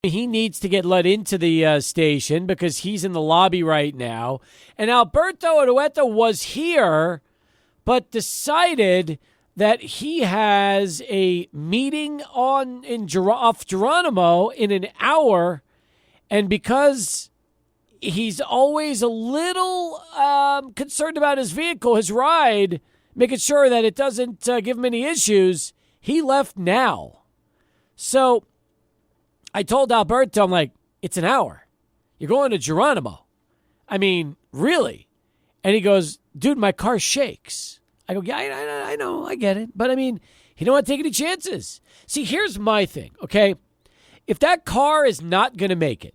He needs to get let into the station because he's in the lobby right now. And Alberto Odueta was here, but decided that he has a meeting off Geronimo in an hour. And because he's always a little concerned about his vehicle, his ride, making sure that it doesn't give him any issues, he left now. So I told Alberto, I'm like, it's an hour. You're going to Geronimo. I mean, really? And he goes, dude, my car shakes. I go, yeah, I know, I get it. But I mean, he don't want to take any chances. See, here's my thing, okay? If that car is not going to make it,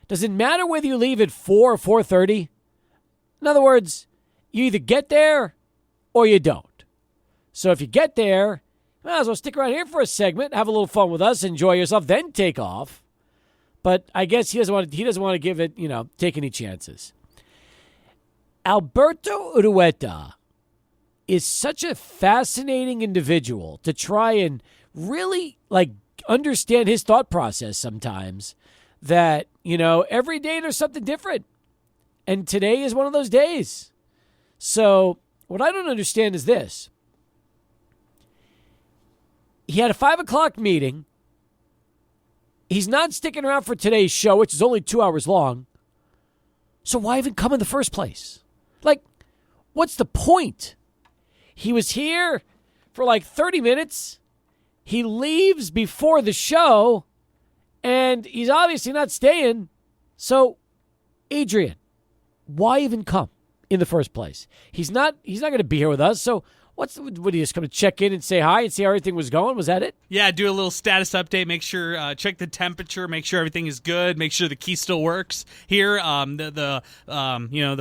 does it matter whether you leave at 4 or 4:30? In other words, you either get there or you don't. So if you get there, you might as well stick around here for a segment, have a little fun with us, enjoy yourself, then take off. But I guess he doesn't want to give it, take any chances. Alberto Urueta is such a fascinating individual to try and really understand his thought process sometimes that, every day there's something different. And today is one of those days. So what I don't understand is this. He had a 5 o'clock meeting. He's not sticking around for today's show, which is only 2 hours long. So why even come in the first place? What's the point? He was here for 30 minutes. He leaves before the show, and he's obviously not staying. So, Adrian, why even come in the first place? He's not going to be here with us, so what he just come to check in and say hi and see how everything was going? Was that it? Yeah, do a little status update. Make sure, check the temperature. Make sure everything is good. Make sure the key still works here. The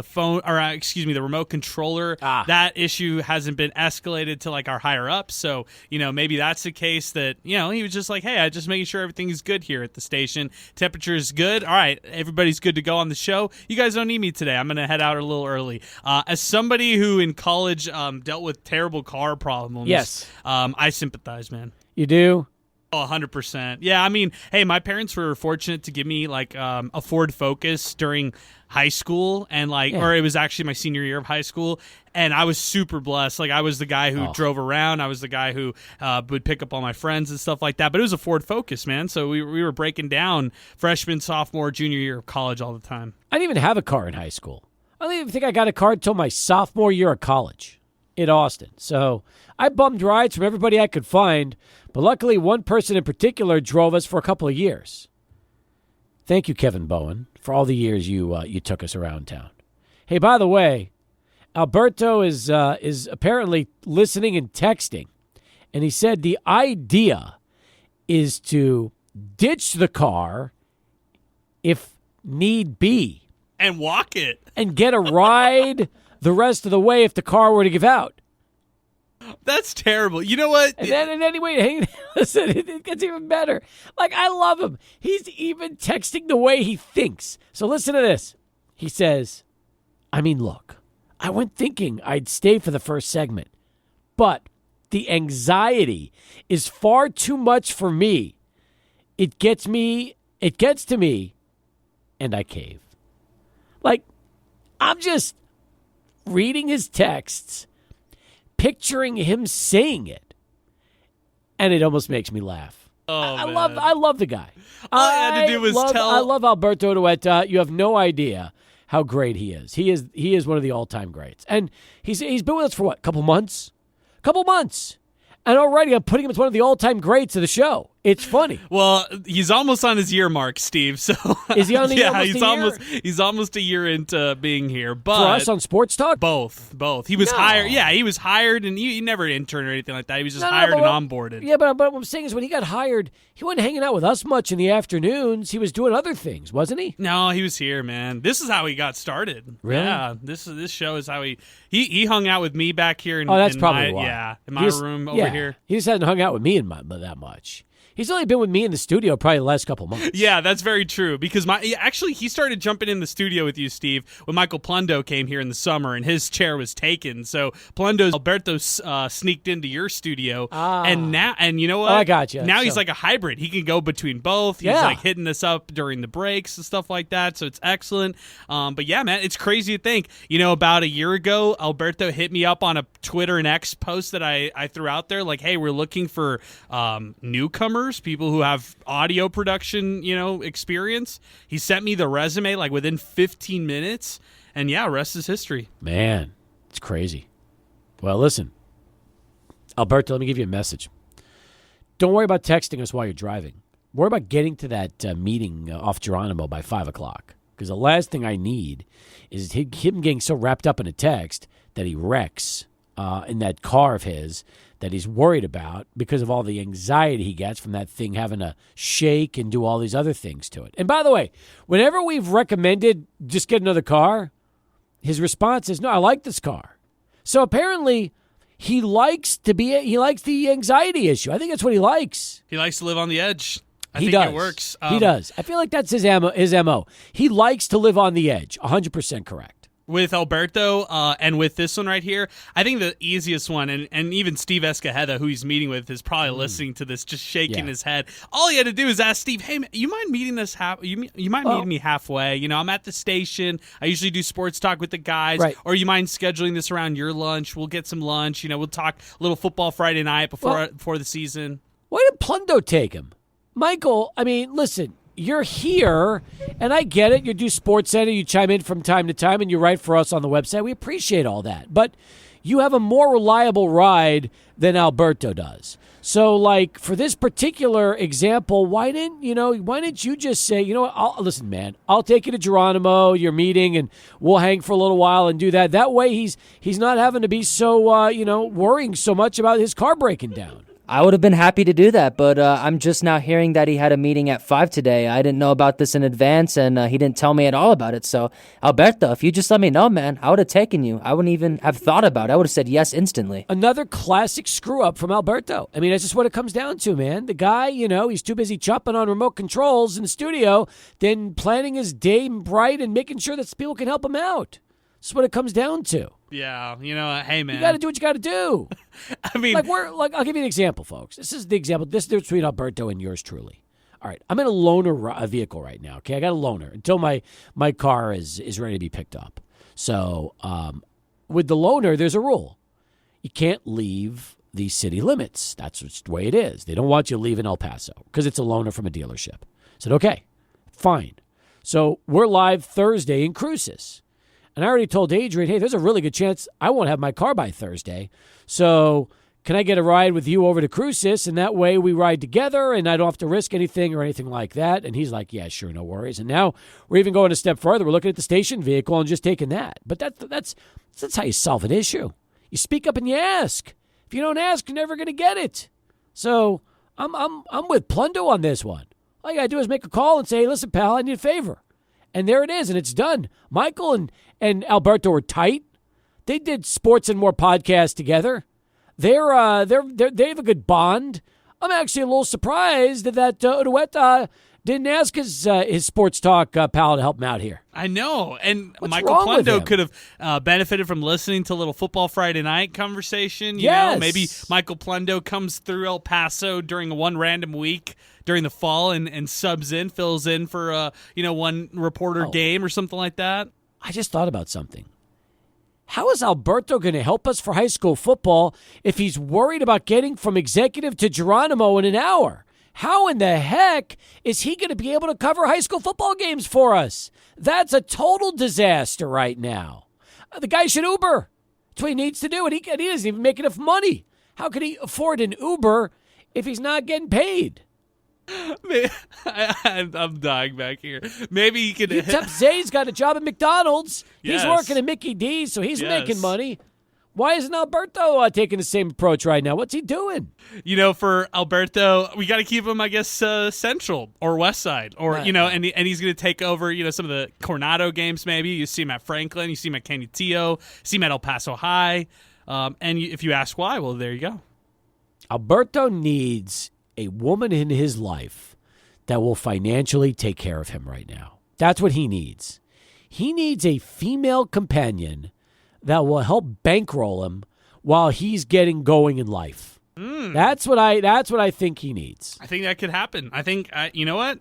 phone, or the remote controller. That issue hasn't been escalated to our higher up. So maybe that's the case that he was just like, hey, I'm just making sure everything is good here at the station. Temperature is good. All right, everybody's good to go on the show. You guys don't need me today. I'm gonna head out a little early. As somebody who in college dealt with terrible car problems. Yes. I sympathize, man. You do? Oh, 100%. Yeah, I mean, hey, my parents were fortunate to give me a Ford Focus during high school or it was actually my senior year of high school, and I was super blessed. I was the guy who drove around. I was the guy who would pick up all my friends and stuff like that. But it was a Ford Focus, man. So we were breaking down freshman, sophomore, junior year of college all the time. I didn't even have a car in high school. I don't even think I got a car until my sophomore year of college in Austin. So I bummed rides from everybody I could find, but luckily one person in particular drove us for a couple of years. Thank you, Kevin Bowen, for all the years you took us around town. Hey, by the way, Alberto is apparently listening and texting, and he said the idea is to ditch the car if need be. And walk it. And get a ride the rest of the way if the car were to give out. That's terrible. You know what? And then anyway, listen, it gets even better. I love him. He's even texting the way he thinks. So listen to this. He says, look, I went thinking I'd stay for the first segment, but the anxiety is far too much for me. It gets to me, and I cave. I'm just reading his texts, picturing him saying it, and it almost makes me laugh. I love the guy. All I had to do was I love Alberto Urueta. You have no idea how great he is. He is one of the all-time greats. And he's been with us for what, couple months? And already I'm putting him as one of the all-time greats of the show. It's funny. Well, he's almost on his year mark, Steve. So is he on the he's almost a year into being here. But for us on SportsTalk? Both. He was hired. Yeah, he was hired, and he never interned or anything like that. He was just hired and onboarded. Yeah, but what I'm saying is when he got hired, he wasn't hanging out with us much in the afternoons. He was doing other things, wasn't he? No, he was here, man. This is how he got started. Really? Yeah, this show is how he hung out with me back here. That's probably why. Yeah, in my room over here. He just hadn't hung out with me that much. He's only been with me in the studio probably the last couple months. Yeah, that's very true. Because he started jumping in the studio with you, Steve, when Michael Plundo came here in the summer, and his chair was taken. So Alberto sneaked into your studio, and you know what? Oh, I got you. Now he's like a hybrid. He can go between both. He's like hitting us up during the breaks and stuff like that. So it's excellent. But yeah, man, it's crazy to think. About a year ago, Alberto hit me up on a Twitter and X post that I threw out there, like, hey, we're looking for newcomers, people who have audio production, experience. He sent me the resume like within 15 minutes, and yeah, rest is history. Man, it's crazy. Well, listen, Alberto, let me give you a message. Don't worry about texting us while you're driving. Worry about getting to that meeting off Geronimo by 5 o'clock, because the last thing I need is him getting so wrapped up in a text that he wrecks in that car of his that he's worried about because of all the anxiety he gets from that thing having to shake and do all these other things to it. And by the way, whenever we've recommended just get another car, his response is, no, I like this car. So apparently he likes the anxiety issue. I think that's what he likes. He likes to live on the edge. I think it works. He does. I feel like that's his MO. He likes to live on the edge. 100% correct. With Alberto and with this one right here, I think the easiest one, and even Steve Escajeda, who he's meeting with, is probably listening to this, just shaking his head. All he had to do is ask Steve, hey, you mind meeting us meeting me halfway? I'm at the station. I usually do sports talk with the guys. Right. Or you mind scheduling this around your lunch? We'll get some lunch. We'll talk a little football Friday night before the season. Why did Plundo take him? Michael, I mean, listen, you're here, and I get it. You do Sports Center, you chime in from time to time, and you write for us on the website. We appreciate all that. But you have a more reliable ride than Alberto does. So, like, for this particular example, why didn't you just say, you know what, listen, man, I'll take you to Geronimo, your meeting, and we'll hang for a little while and do that. That way he's not having to be so, worrying so much about his car breaking down. I would have been happy to do that, but I'm just now hearing that he had a meeting at 5 today. I didn't know about this in advance, and he didn't tell me at all about it. So, Alberto, if you just let me know, man, I would have taken you. I wouldn't even have thought about it. I would have said yes instantly. Another classic screw-up from Alberto. I mean, that's just what it comes down to, man. The guy, he's too busy chopping on remote controls in the studio than planning his day right and making sure that people can help him out. That's what it comes down to. Yeah, hey, man. You got to do what you got to do. I mean, I'll give you an example, folks. This is the example. This is the difference between Alberto and yours truly. All right, I'm in a loaner vehicle right now. Okay, I got a loaner until my car is ready to be picked up. So, with the loaner, there's a rule. You can't leave the city limits. That's just the way it is. They don't want you leaving El Paso because it's a loaner from a dealership. I said, okay, fine. So we're live Thursday in Cruces. And I already told Adrian, hey, there's a really good chance I won't have my car by Thursday. So can I get a ride with you over to Cruces? And that way we ride together and I don't have to risk anything or anything like that. And he's like, yeah, sure, no worries. And now we're even going a step further. We're looking at the station vehicle and just taking that. But that's how you solve an issue. You speak up and you ask. If you don't ask, you're never going to get it. So I'm with Plundo on this one. All you got to do is make a call and say, hey, listen, pal, I need a favor. And there it is, and it's done. Michael and Alberto are tight. They did Sports and More podcast together. They have a good bond. I'm actually a little surprised that Urueta didn't ask his Sports Talk pal to help him out here. I know, and What's Michael wrong with Plundo him? could have benefited from listening to a little Football Friday Night conversation. Yes. Maybe Michael Plundo comes through El Paso during one random week during the fall and fills in for one reporter game or something like that. I just thought about something. How is Alberto going to help us for high school football if he's worried about getting from Executive to Geronimo in an hour? How in the heck is he going to be able to cover high school football games for us? That's a total disaster right now. The guy should Uber. That's what he needs to do, and he doesn't even make enough money. How can he afford an Uber if he's not getting paid? I'm dying back here. Maybe he could. UTEP Zay's got a job at McDonald's. Yes. He's working at Mickey D's, so he's making money. Why isn't Alberto taking the same approach right now? What's he doing? For Alberto, we got to keep him, I guess, Central or West Side, or Right. and he's going to take over, some of the Coronado games. Maybe you see him at Franklin, you see him at Canutillo, see him at El Paso High, and if you ask why, well, there you go. Alberto needs a woman in his life that will financially take care of him right now. That's what he needs. He needs a female companion that will help bankroll him while he's getting going in life. That's what I think he needs. I think that could happen. I think you know what?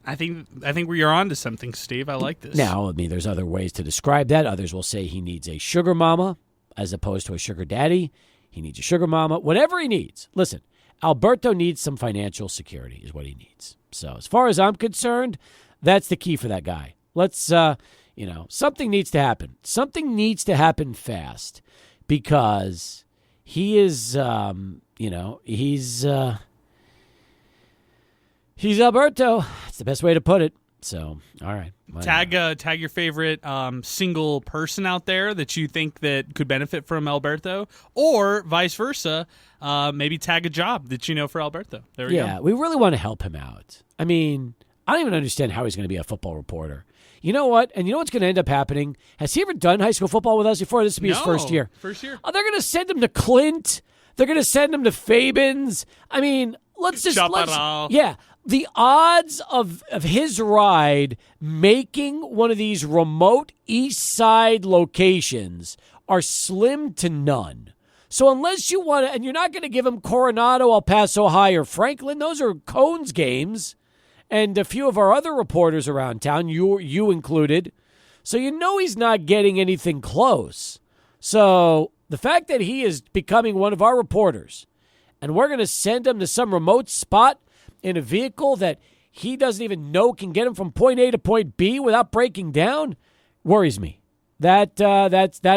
I think we're on to something, Steve. I like this. Now, I mean, there's other ways to describe that. Others will say he needs a sugar mama as opposed to a sugar daddy. He needs a sugar mama. Whatever he needs. Listen, Alberto needs some financial security is what he needs. So as far as I'm concerned, that's the key for that guy. Let's, something needs to happen. Something needs to happen fast because he is, he's Alberto. That's the best way to put it. So, all right. Tag your favorite single person out there that you think that could benefit from Alberto, or vice versa. Maybe tag a job that you know for Alberto. There we go. Yeah, we really want to help him out. I mean, I don't even understand how he's going to be a football reporter. You know what? And you know what's going to end up happening? Has he ever done high school football with us before? This will be his first year. First year. Oh, they're going to send him to Clint. They're going to send him to Fabens. I mean, let's the odds of his ride making one of these remote east side locations are slim to none. So unless you want to, and you're not going to give him Coronado, El Paso High, or Franklin, those are Cone's games, and a few of our other reporters around town, you included. So you know he's not getting anything close. So the fact that he is becoming one of our reporters, and we're going to send him to some remote spot in a vehicle that he doesn't even know can get him from point A to point B without breaking down, worries me. That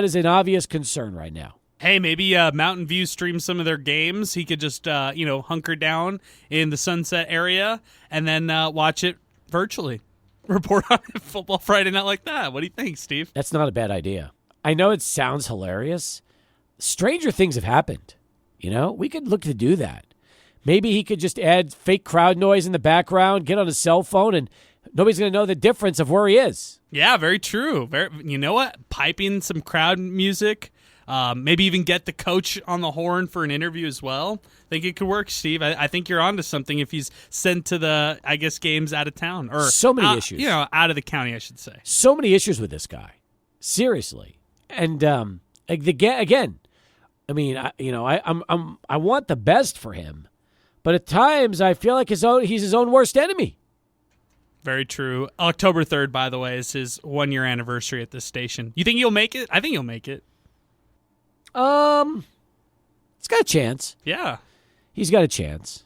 is an obvious concern right now. Hey, maybe Mountain View streams some of their games. He could just hunker down in the Sunset area and then watch it virtually. Report on it Football Friday night like that. What do you think, Steve? That's not a bad idea. I know it sounds hilarious. Stranger things have happened. We could look to do that. Maybe he could just add fake crowd noise in the background, get on his cell phone, and nobody's going to know the difference of where he is. Yeah, very true. You know what? Piping some crowd music. Maybe even get the coach on the horn for an interview as well. I think it could work, Steve. I think you're onto something if he's sent to the, games out of town. Or so many issues. Out of the county, I should say. So many issues with this guy. Seriously. And again, I mean, I want the best for him. But at times, I feel like he's his own worst enemy. Very true. October 3rd, by the way, is his 1-year anniversary at this station. You think he'll make it? I think he'll make it. He's got a chance. Yeah. He's got a chance.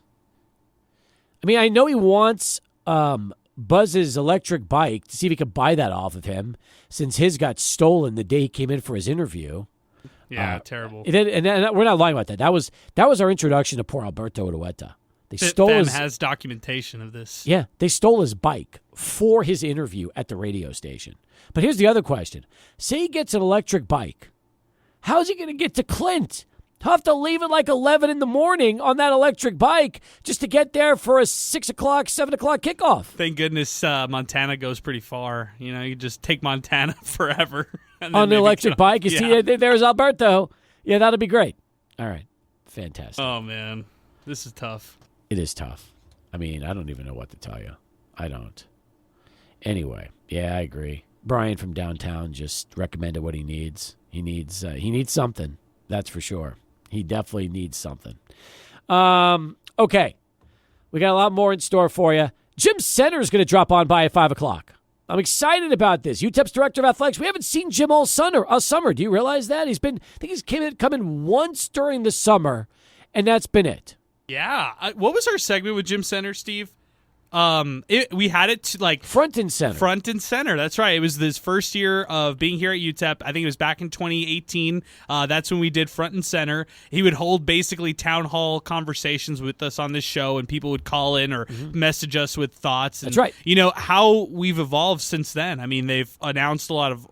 I mean, I know he wants Buzz's electric bike to see if he could buy that off of him since his got stolen the day he came in for his interview. Yeah, terrible. And we're not lying about that. That was our introduction to poor Alberto Orueta. They stole has documentation of this. Yeah, they stole his bike for his interview at the radio station. But here's the other question. Say he gets an electric bike. How's he going to get to Clint? He'll have to leave at like 11 in the morning on that electric bike just to get there for a 6 o'clock, 7 o'clock kickoff. Thank goodness Montana goes pretty far. You just take Montana forever. On the electric bike? You see, there's Alberto. Yeah, that'll be great. All right. Fantastic. Oh, man. This is tough. It is tough. I mean, I don't even know what to tell you. I don't. Anyway, yeah, I agree. Brian from downtown just recommended what he needs. He needs something. That's for sure. He definitely needs something. Okay. We got a lot more in store for you. Jim Center is going to drop on by at 5 o'clock. I'm excited about this. UTEP's director of athletics. We haven't seen Jim all summer. Do you realize that? I think he's come in once during the summer, and that's been it. Yeah. What was our segment with Jim Center, Steve? We had it to like front and center. Front and center. That's right. It was his first year of being here at UTEP. I think it was back in 2018. That's when we did front and center. He would hold basically town hall conversations with us on this show, and people would call in or message us with thoughts. And, that's right. How we've evolved since then. I mean, they've announced a lot of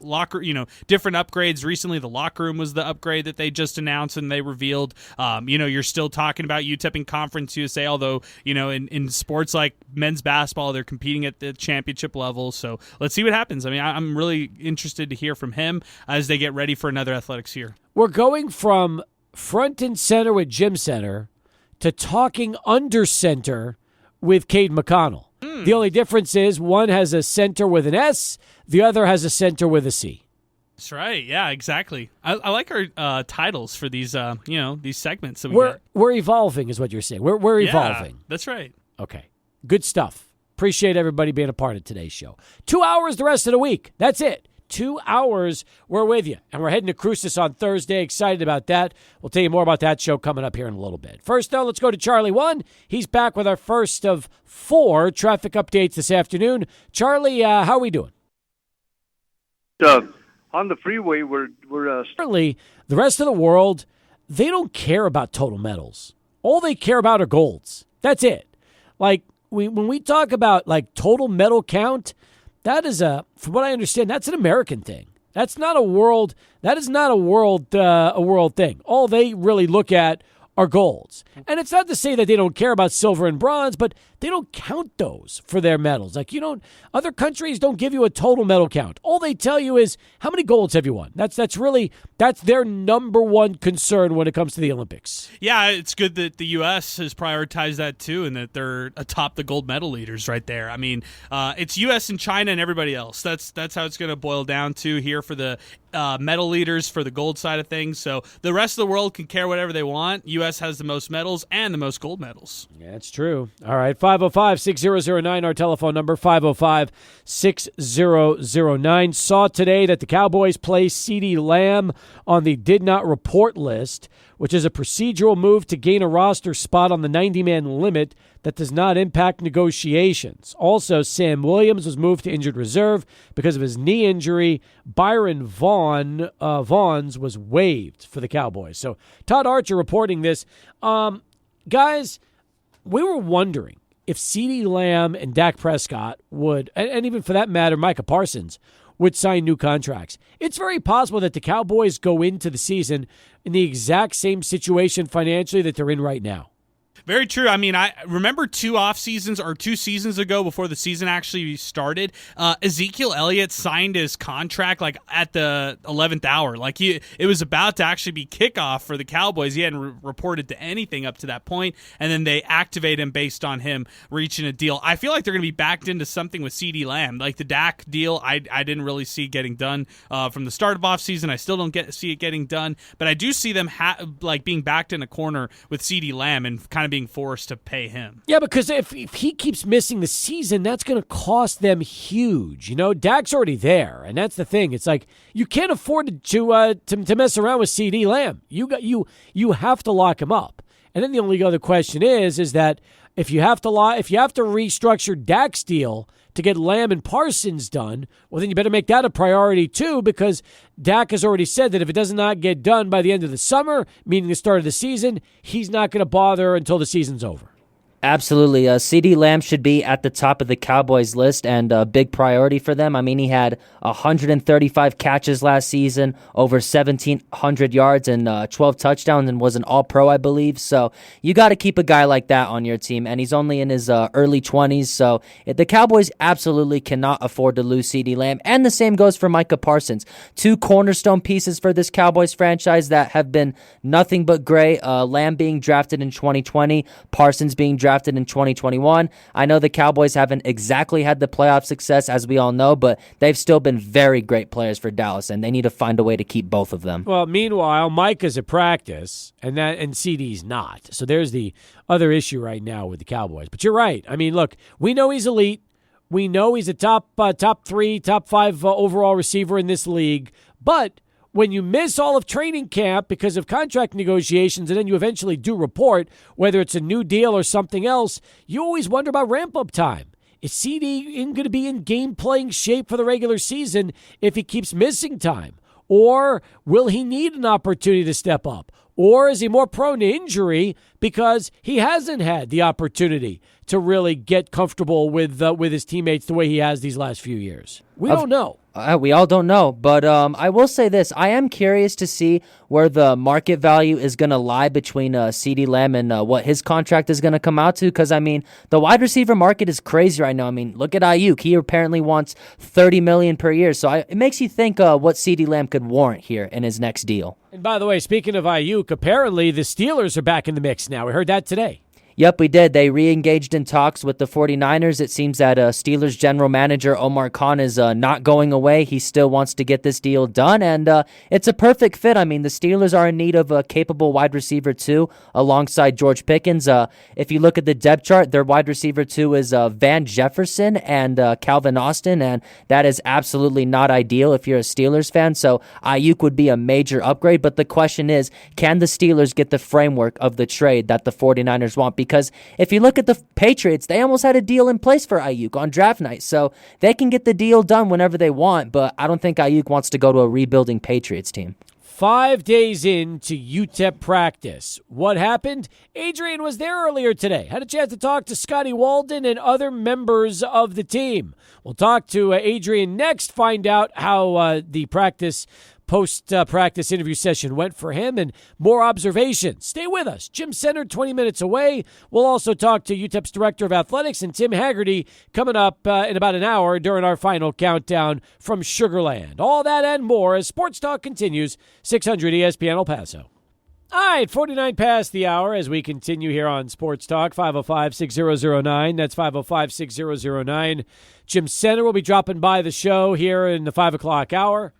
different upgrades. Recently, the locker room was the upgrade that they just announced and they revealed. You're still talking about UTEP in Conference USA, although, in sports like men's basketball, they're competing at the championship level. So let's see what happens. I mean, I'm really interested to hear from him as they get ready for another athletics year. We're going from front and center with Jim Center to talking under center with Cade McConnell. The only difference is one has a center with an S, the other has a center with a C. That's right. Yeah, exactly. I like our titles for these, these segments that we get. We're evolving, is what you're saying. We're evolving. Yeah, that's right. Okay. Good stuff. Appreciate everybody being a part of today's show. 2 hours the rest of the week. That's it. 2 hours, we're with you. And we're heading to Cruces on Thursday. Excited about that. We'll tell you more about that show coming up here in a little bit. First, though, let's go to Charlie 1. He's back with our first of 4 traffic updates this afternoon. Charlie, how are we doing? On the freeway, we're Certainly, the rest of the world, they don't care about total medals. All they care about are golds. That's it. Like, when we talk about, like, total medal count, that is from what I understand, that's an American thing. That is not a world thing. All they really look at are golds. And it's not to say that they don't care about silver and bronze, but they don't count those for their medals. Like, other countries don't give you a total medal count. All they tell you is, how many golds have you won? That's their number one concern when it comes to the Olympics. Yeah, it's good that the U.S. has prioritized that too, and that they're atop the gold medal leaders right there. I mean, it's U.S. and China and everybody else. That's how it's going to boil down to here for the medal leaders for the gold side of things. So the rest of the world can care whatever they want. U.S. has the most medals and the most gold medals. Yeah, that's true. All right, 505-6009, our telephone number, 505-6009. Saw today that the Cowboys placed CeeDee Lamb on the did not report list, which is a procedural move to gain a roster spot on the 90-man limit that does not impact negotiations. Also, Sam Williams was moved to injured reserve because of his knee injury. Byron Vaughns was waived for the Cowboys. So Todd Archer reporting this. Guys, we were wondering if CeeDee Lamb and Dak Prescott would, and even for that matter, Micah Parsons, would sign new contracts. It's very possible that the Cowboys go into the season in the exact same situation financially that they're in right now. Very true. I mean, I remember 2 seasons ago before the season actually started, Ezekiel Elliott signed his contract like at the 11th hour. Like it was about to actually be kickoff for the Cowboys. He hadn't reported to anything up to that point, and then they activate him based on him reaching a deal. I feel like they're going to be backed into something with CeeDee Lamb. Like the Dak deal, I didn't really see getting done from the start of offseason. I still don't see it getting done, but I do see them being backed in a corner with CeeDee Lamb and kind of being forced to pay him. Yeah, because if he keeps missing the season, that's going to cost them huge. Dak's already there, and that's the thing. It's like you can't afford to mess around with CeeDee Lamb. You have to lock him up. And then the only other question is that if you have to restructure Dak's deal to get Lamb and Parsons done, well, then you better make that a priority too, because Dak has already said that if it does not get done by the end of the summer, meaning the start of the season, he's not going to bother until the season's over. Absolutely. CeeDee Lamb should be at the top of the Cowboys list and a big priority for them. I mean, he had 135 catches last season, over 1,700 yards and 12 touchdowns, and was an all-pro, I believe. So you got to keep a guy like that on your team, and he's only in his early 20s. So the Cowboys absolutely cannot afford to lose CeeDee Lamb, and the same goes for Micah Parsons. 2 cornerstone pieces for this Cowboys franchise that have been nothing but great. Lamb being drafted in 2020, Parsons being drafted in 2021. I know the Cowboys haven't exactly had the playoff success, as we all know, but they've still been very great players for Dallas, and they need to find a way to keep both of them. Well, meanwhile, Mike is at practice, and CeeDee's not. So there's the other issue right now with the Cowboys. But you're right. I mean, look, we know he's elite. We know he's a top 3, top 5 overall receiver in this league. But when you miss all of training camp because of contract negotiations and then you eventually do report, whether it's a new deal or something else, you always wonder about ramp-up time. Is CeeDee going to be in game-playing shape for the regular season if he keeps missing time? Or will he need an opportunity to step up? Or is he more prone to injury because he hasn't had the opportunity to really get comfortable with his teammates the way he has these last few years? We don't know. We all don't know, but I will say this. I am curious to see where the market value is going to lie between CeeDee Lamb and what his contract is going to come out to, because, I mean, the wide receiver market is crazy right now. I mean, look at Ayuk. He apparently wants $30 million per year, so it makes you think what CeeDee Lamb could warrant here in his next deal. And by the way, speaking of Ayuk, apparently the Steelers are back in the mix now. We heard that today. Yep, we did. They re-engaged in talks with the 49ers. It seems that Steelers general manager Omar Khan is not going away. He still wants to get this deal done, and it's a perfect fit. I mean, the Steelers are in need of a capable wide receiver, too, alongside George Pickens. If you look at the depth chart, their wide receiver, too, is Van Jefferson and Calvin Austin, and that is absolutely not ideal if you're a Steelers fan, so Ayuk would be a major upgrade, but the question is, can the Steelers get the framework of the trade that the 49ers want? Because if you look at the Patriots, they almost had a deal in place for Ayuk on draft night, so they can get the deal done whenever they want, but I don't think Ayuk wants to go to a rebuilding Patriots team. 5 days into UTEP practice. What happened? Adrian was there earlier today. Had a chance to talk to Scotty Walden and other members of the team. We'll talk to Adrian next, find out how the post-practice interview session went for him, and more observations. Stay with us. Gym Center, 20 minutes away. We'll also talk to UTEP's Director of Athletics and Tim Haggerty coming up in about an hour during our final countdown from Sugarland. All that and more as Sports Talk continues, 600 ESPN El Paso. All right, 49 past the hour as we continue here on Sports Talk, 505-6009. That's 505-6009. Gym Center will be dropping by the show here in the 5 o'clock hour.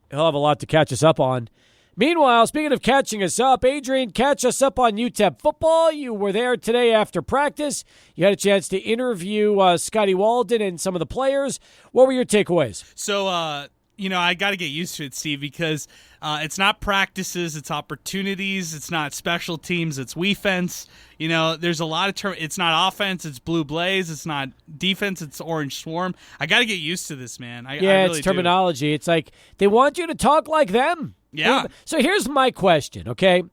He'll have a lot to catch us up on. Meanwhile, speaking of catching us up, Adrian, catch us up on UTEP football. You were there today after practice. You had a chance to interview Scotty Walden and some of the players. What were your takeaways? So, I got to get used to it, Steve, because it's not practices, it's opportunities, it's not special teams, it's we-fence. There's a lot of it's not offense, it's Blue Blaze, it's not defense, it's Orange Swarm. I got to get used to this, man. I really it's terminology. It's like they want you to talk like them. Yeah. So here's my question, okay?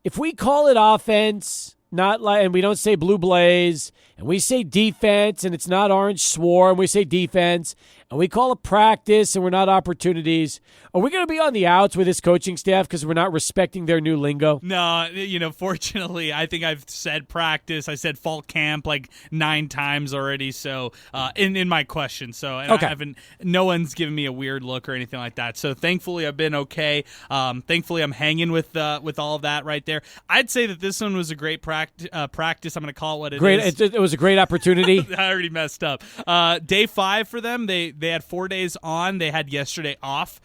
If we call it offense, and we don't say Blue Blaze, and we say defense, and it's not Orange Swarm, we say defense, and we call it practice, and we're not opportunities, are we going to be on the outs with this coaching staff because we're not respecting their new lingo? No, fortunately, I think I've said practice. I said fall camp like 9 times already. So in my question, okay. No one's given me a weird look or anything like that. So thankfully, I've been okay. Thankfully, I'm hanging with all of that right there. I'd say that this one was a great practice. I'm going to call it what it is. It was a great opportunity. I already messed up. Day 5 for them. They had 4 days on. They had yesterday off.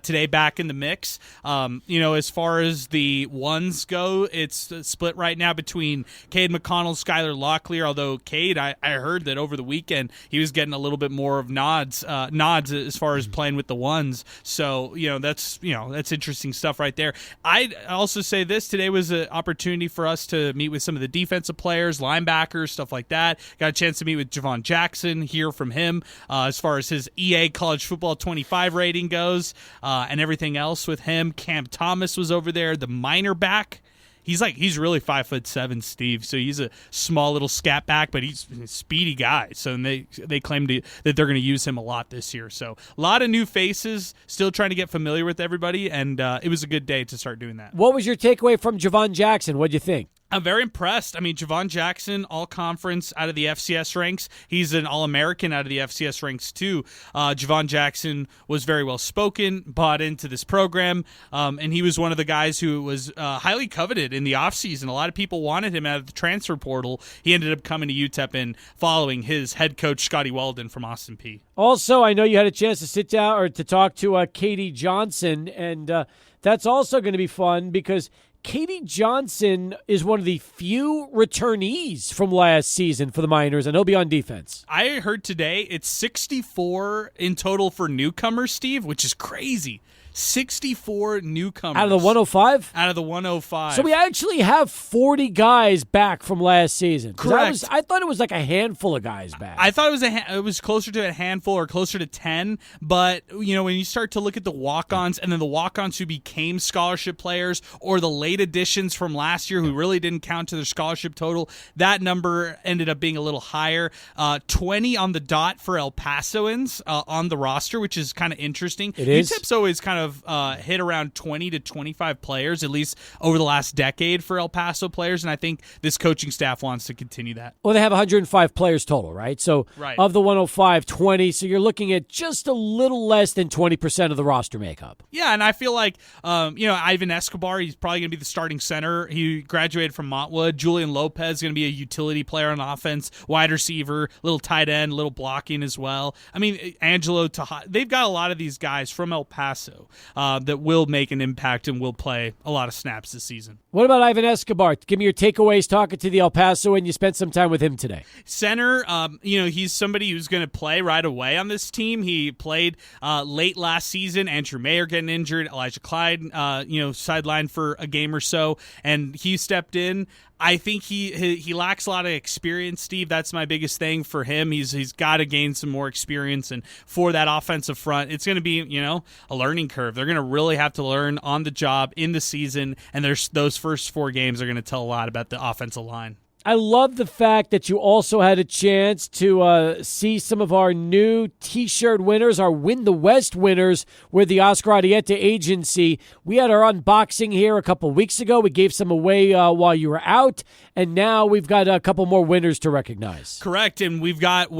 Today back in the mix. As far as the ones go, it's split right now between Cade McConnell, Skylar Locklear, although Cade, I heard that over the weekend he was getting a little bit more of nods as far as playing with the ones. So, that's interesting stuff right there. I'd also say this, today was an opportunity for us to meet with some of the defensive players, linebackers, stuff like that. Got a chance to meet with Javon Jackson, hear from him as far as his EA College Football 25 rating goes. And everything else with him. Cam Thomas was over there, the minor back. He's really 5'7", Steve. So he's a small little scat back, but he's a speedy guy. So they claim that they're going to use him a lot this year. So a lot of new faces, still trying to get familiar with everybody, and it was a good day to start doing that. What was your takeaway from Javon Jackson? What'd you think? I'm very impressed. I mean, Javon Jackson, all-conference out of the FCS ranks. He's an All-American out of the FCS ranks, too. Javon Jackson was very well-spoken, bought into this program, and he was one of the guys who was highly coveted in the offseason. A lot of people wanted him out of the transfer portal. He ended up coming to UTEP and following his head coach, Scotty Walden from Austin Peay. Also, I know you had a chance to sit down or to talk to Katie Johnson, and that's also going to be fun because Katie Johnson is one of the few returnees from last season for the Miners, and he'll be on defense. I heard today it's 64 in total for newcomers, Steve, which is crazy. 64 newcomers. Out of the 105? Out of the 105. So we actually have 40 guys back from last season. Correct. I thought it was like a handful of guys back. I thought it was closer to a handful or closer to 10, but when you start to look at the walk-ons and then the walk-ons who became scholarship players or the late additions from last year who really didn't count to their scholarship total, that number ended up being a little higher. 20 on the dot for El Pasoans on the roster, which is kind of interesting. It is. UTEP's always kind of hit around 20 to 25 players, at least over the last decade for El Paso players, and I think this coaching staff wants to continue that. Well, they have 105 players total, right? So Right. Of the 105, 20. So you're looking at just a little less than 20% of the roster makeup. Yeah, and I feel like, Ivan Escobar, he's probably going to be the starting center. He graduated from Montwood. Julian Lopez is going to be a utility player on offense, wide receiver, little tight end, little blocking as well. I mean, Angelo Taha, they've got a lot of these guys from El Paso that will make an impact and will play a lot of snaps this season. What about Ivan Escobar? Give me your takeaways talking to the El Paso, and you spent some time with him today. Center, he's somebody who's going to play right away on this team. He played late last season. Andrew Mayer getting injured. Elijah Clyde, sidelined for a game or so, and he stepped in. I think he lacks a lot of experience, Steve. That's my biggest thing for him. He's got to gain some more experience, and for that offensive front, it's going to be a learning curve. They're going to really have to learn on the job in the season, and those first 4 games are going to tell a lot about the offensive line. I love the fact that you also had a chance to see some of our new T-shirt winners, our Win the West winners with the Oscar Arieta agency. We had our unboxing here a couple weeks ago. We gave some away while you were out, and now we've got a couple more winners to recognize. Correct, and we've got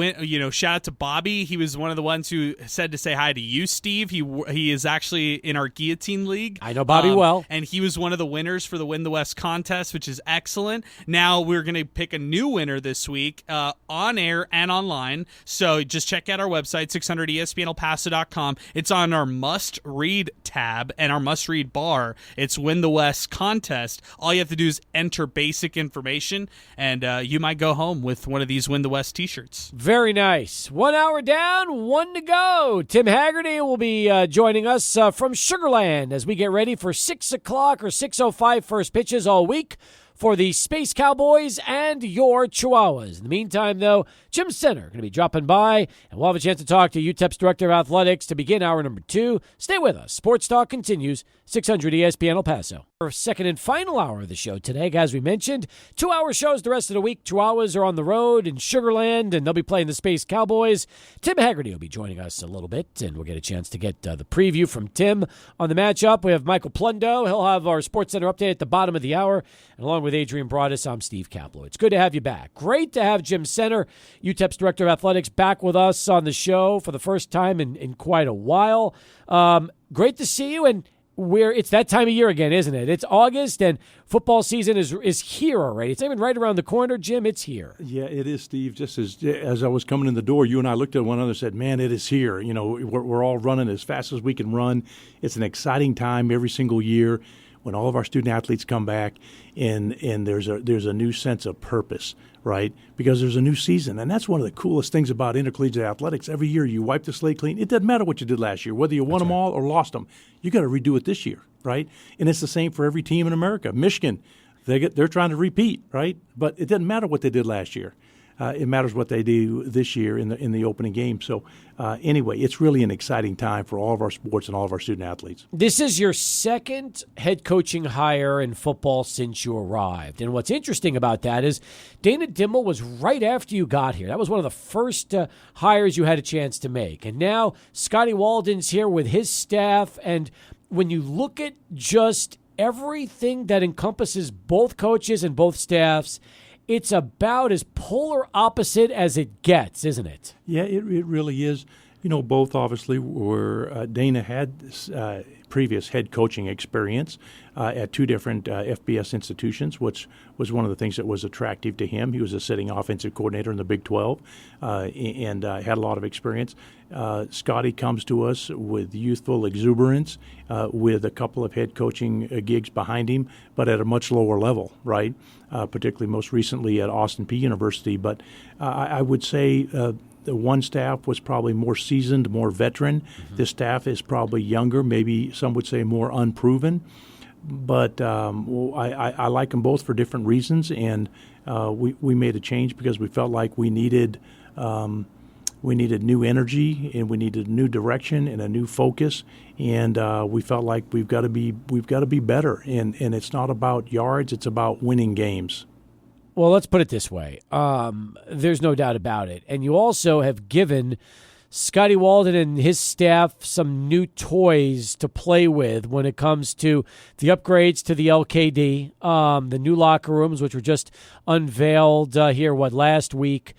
shout out to Bobby. He was one of the ones who said to say hi to you, Steve. He is actually in our Guillotine League. I know Bobby well, and he was one of the winners for the Win the West contest, which is excellent. Now we're going to pick a new winner this week on air and online. So just check out our website, 600ESPNElPaso.com. It's on our must-read tab and our must-read bar. It's Win the West contest. All you have to do is enter basic information, and you might go home with one of these Win the West t-shirts. Very nice. 1 hour down, 1 to go. Tim Haggerty will be joining us from Sugarland as we get ready for 6 o'clock or 6:05 first pitches all week for the Space Cowboys and your Chihuahuas. In the meantime, though, Jim Center going to be dropping by, and we'll have a chance to talk to UTEP's Director of Athletics to begin hour number 2. Stay with us. Sports Talk continues, 600 ESPN El Paso. Our second and final hour of the show today, as we mentioned, 2-hour shows the rest of the week. Chihuahuas are on the road in Sugarland, and they'll be playing the Space Cowboys. Tim Haggerty will be joining us a little bit, and we'll get a chance to get the preview from Tim on the matchup. We have Michael Plundo. He'll have our Sports Center update at the bottom of the hour, and along with Adrian Broadus, I'm Steve Kaplow. It's good to have you back. Great to have Jim Center, UTEP's Director of Athletics, back with us on the show for the first time in quite a while. Great to see you, and it's that time of year again, isn't it? It's August, and football season is here already. It's even right around the corner, Jim. It's here. Yeah, it is, Steve. Just as I was coming in the door, you and I looked at one another and said, man, it is here. We're all running as fast as we can run. It's an exciting time every single year when all of our student athletes come back, and there's a new sense of purpose, right? Because there's a new season, and that's one of the coolest things about intercollegiate athletics. Every year you wipe the slate clean. It doesn't matter what you did last year, whether you won them all or lost them. You got to redo it this year, right? And it's the same for every team in America. Michigan, they're trying to repeat, right? But it doesn't matter what they did last year. It matters what they do this year in the opening game. So anyway, it's really an exciting time for all of our sports and all of our student athletes. This is your second head coaching hire in football since you arrived. And what's interesting about that is Dana Dimel was right after you got here. That was one of the first hires you had a chance to make. And now Scotty Walden's here with his staff. And when you look at just everything that encompasses both coaches and both staffs, it's about as polar opposite as it gets, isn't it? Yeah, it really is. Both obviously were Dana had previous head coaching experience at 2 different FBS institutions, which was one of the things that was attractive to him. He was a sitting offensive coordinator in the Big 12 and had a lot of experience. Scotty comes to us with youthful exuberance, with a couple of head coaching gigs behind him, but at a much lower level, right? Particularly most recently at Austin Peay University. But I would say The one staff was probably more seasoned, more veteran. This staff is probably younger, maybe some would say more unproven. But I like them both for different reasons, and we made a change because we felt like we needed new energy, and we needed a new direction and a new focus, and we felt like we've got to be better, and it's not about yards, it's about winning games. Well, let's put it this way. There's no doubt about it. And you also have given Scotty Walden and his staff some new toys to play with when it comes to the upgrades to the LKD, the new locker rooms, which were just unveiled last week.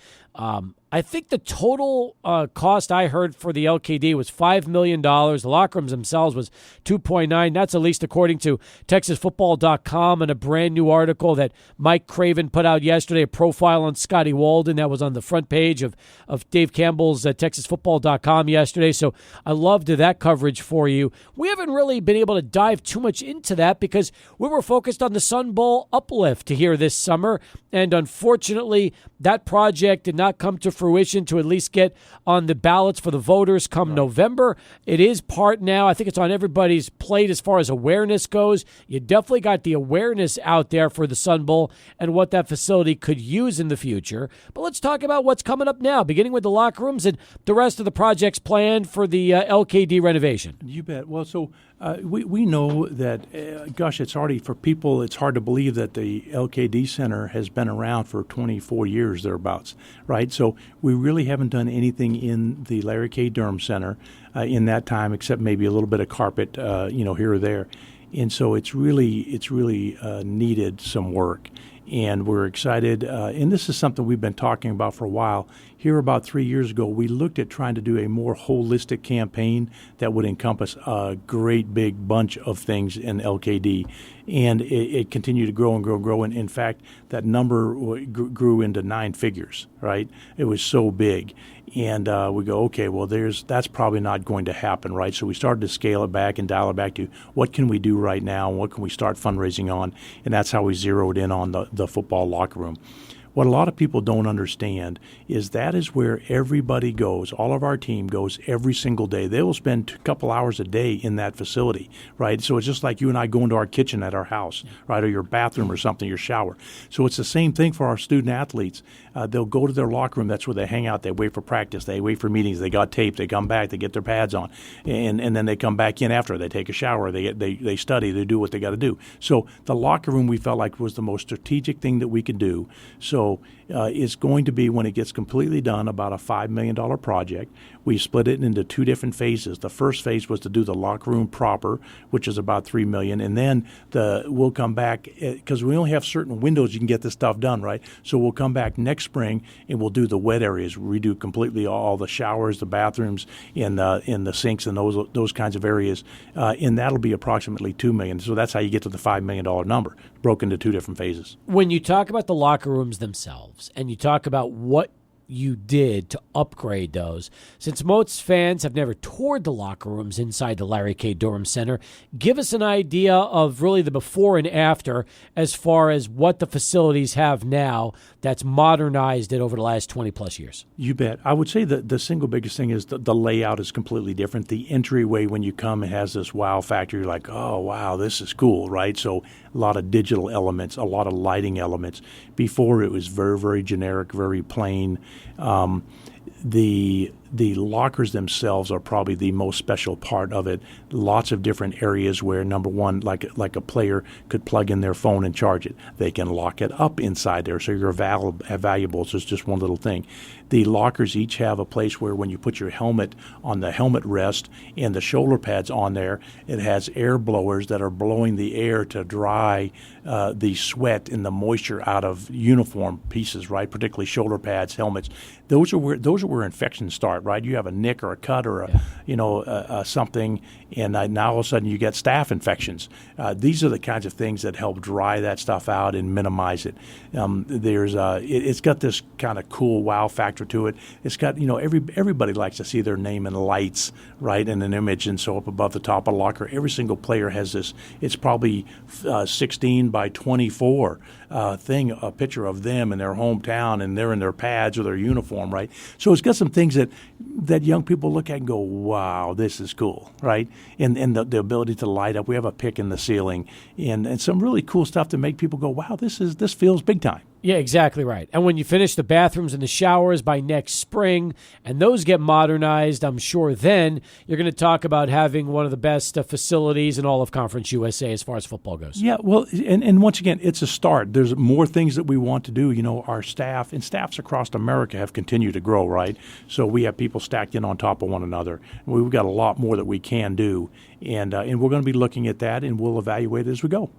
I think the total cost I heard for the LKD was $5 million. The locker rooms themselves was $2.9. That's at least according to TexasFootball.com and a brand new article that Mike Craven put out yesterday, a profile on Scotty Walden that was on the front page of Dave Campbell's TexasFootball.com yesterday. So I loved that coverage for you. We haven't really been able to dive too much into that because we were focused on the Sun Bowl uplift here this summer, and unfortunately that project did not come to fruition to at least get on the ballots for the voters come November. It is part now. I think it's on everybody's plate as far as awareness goes. You definitely got the awareness out there for the Sun Bowl and what that facility could use in the future. But let's talk about what's coming up now, beginning with the locker rooms and the rest of the projects planned for the LKD renovation. You bet. Well, so we know that, it's already, for people, it's hard to believe that the LKD Center has been around for 24 years, thereabouts, right? So we really haven't done anything in the Larry K. Durham Center in that time, except maybe a little bit of carpet, here or there. And so it's really needed some work. And we're excited, and this is something we've been talking about for a while. Here about 3 years ago, we looked at trying to do a more holistic campaign that would encompass a great big bunch of things in LKD. And it continued to grow and grow and grow. And in fact, that number grew into 9 figures, right? It was so big. And we go, okay, well, that's probably not going to happen, right? So we started to scale it back and dial it back to what can we do right now and what can we start fundraising on? And that's how we zeroed in on the football locker room. What a lot of people don't understand is that is where everybody goes. All of our team goes every single day. They will spend a couple hours a day in that facility, right? So it's just like you and I go into our kitchen at our house, right, or your bathroom or something, your shower. So it's the same thing for our student athletes. They'll go to their locker room. That's where they hang out. They wait for practice. They wait for meetings. They got tape. They come back. They get their pads on, and then they come back in after. They take a shower. They study. They do what they got to do. So the locker room we felt like was the most strategic thing that we could do. So it's going to be, when it gets completely done, about a $5 million project. We split it into 2 different phases. The first phase was to do the locker room proper, which is about $3 million, and then we'll come back because we only have certain windows you can get this stuff done, right? So we'll come back next spring and we'll do the wet areas, redo completely all the showers, the bathrooms, in the sinks, and those kinds of areas, and that'll be approximately $2 million. So that's how you get to the $5 million number, broken into 2 different phases. When you talk about the locker rooms themselves and you talk about what you did to upgrade those, since most fans have never toured the locker rooms inside the Larry K. Durham Center, give us an idea of really the before and after as far as what the facilities have now that's modernized it over the last 20-plus years. You bet. I would say that the single biggest thing is the layout is completely different. The entryway, when you come, it has this wow factor. You're like, oh, wow, this is cool, right? So a lot of digital elements, a lot of lighting elements. Before, it was very, very generic, very plain. The lockers themselves are probably the most special part of it. Lots of different areas where, number one, like a player could plug in their phone and charge it. They can lock it up inside there, so you're valuable. So it's just one little thing. The lockers each have a place where when you put your helmet on the helmet rest and the shoulder pads on there, it has air blowers that are blowing the air to dry the sweat and the moisture out of uniform pieces, right? Particularly shoulder pads, helmets. Those are where infections start. right? You have a nick or a cut or something, and now all of a sudden you get staph infections. These are the kinds of things that help dry that stuff out and minimize it. It's got this kind of cool wow factor to it. It's got, everybody likes to see their name in lights, right, in an image, and so up above the top of the locker, every single player has this. It's probably 16 by 24 a picture of them in their hometown, and they're in their pads or their uniform, right? So it's got some things that young people look at and go, wow, this is cool, right? And the ability to light up. We have a pick in the ceiling and some really cool stuff to make people go, wow, this feels big time. Yeah, exactly right. And when you finish the bathrooms and the showers by next spring and those get modernized, I'm sure then you're going to talk about having one of the best facilities in all of Conference USA as far as football goes. Yeah, well, and once again, it's a start. There's more things that we want to do. Our staff and staffs across America have continued to grow, right? So we have people stacked in on top of one another. We've got a lot more that we can do, and we're going to be looking at that, and we'll evaluate it as we go.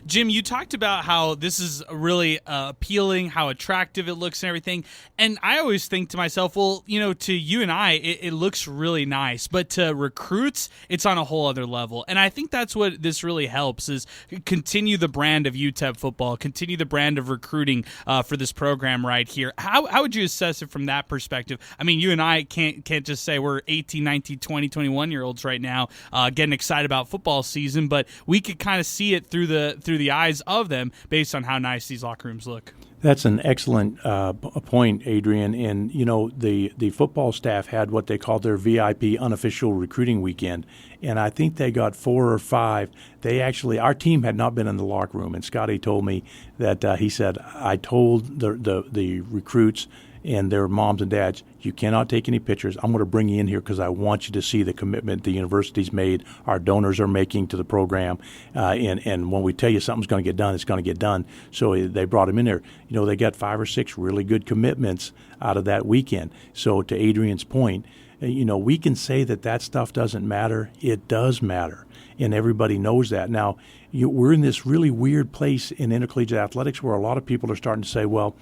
Jim, you talked about how this is really appealing, how attractive it looks and everything. And I always think to myself, well, to you and I, it looks really nice. But to recruits, it's on a whole other level. And I think that's what this really helps is continue the brand of UTEP football, continue the brand of recruiting for this program right here. How would you assess it from that perspective? I mean, you and I can't just say we're 18, 19, 20, 21-year-olds right now getting excited about football season, but we could kind of see it through the eyes of them based on how nice these locker rooms look. That's an excellent point, Adrian. And, the football staff had what they called their VIP unofficial recruiting weekend. And I think they got 4 or 5. Our team had not been in the locker room. And Scotty told me that he said, I told the recruits and their moms and dads, you cannot take any pictures. I'm going to bring you in here because I want you to see the commitment the university's made, our donors are making to the program. And when we tell you something's going to get done, it's going to get done. So they brought him in there. They got 5 or 6 really good commitments out of that weekend. So to Adrian's point, we can say that stuff doesn't matter. It does matter, and everybody knows that. Now, we're in this really weird place in intercollegiate athletics where a lot of people are starting to say, well,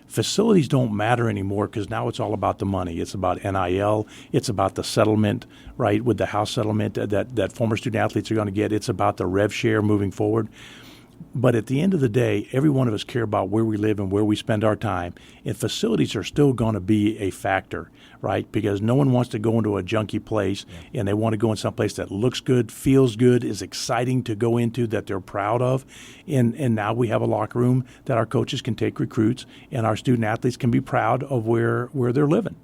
facilities don't matter anymore because now it's all about the money. It's about NIL. It's about the settlement, right, with the house settlement that former student athletes are going to get. It's about the rev share moving forward. But at the end of the day, every one of us care about where we live and where we spend our time. And facilities are still going to be a factor, right? Because no one wants to go into a junky place, and they want to go in some place that looks good, feels good, is exciting to go into, that they're proud of. And now we have a locker room that our coaches can take recruits, and our student athletes can be proud of where they're living.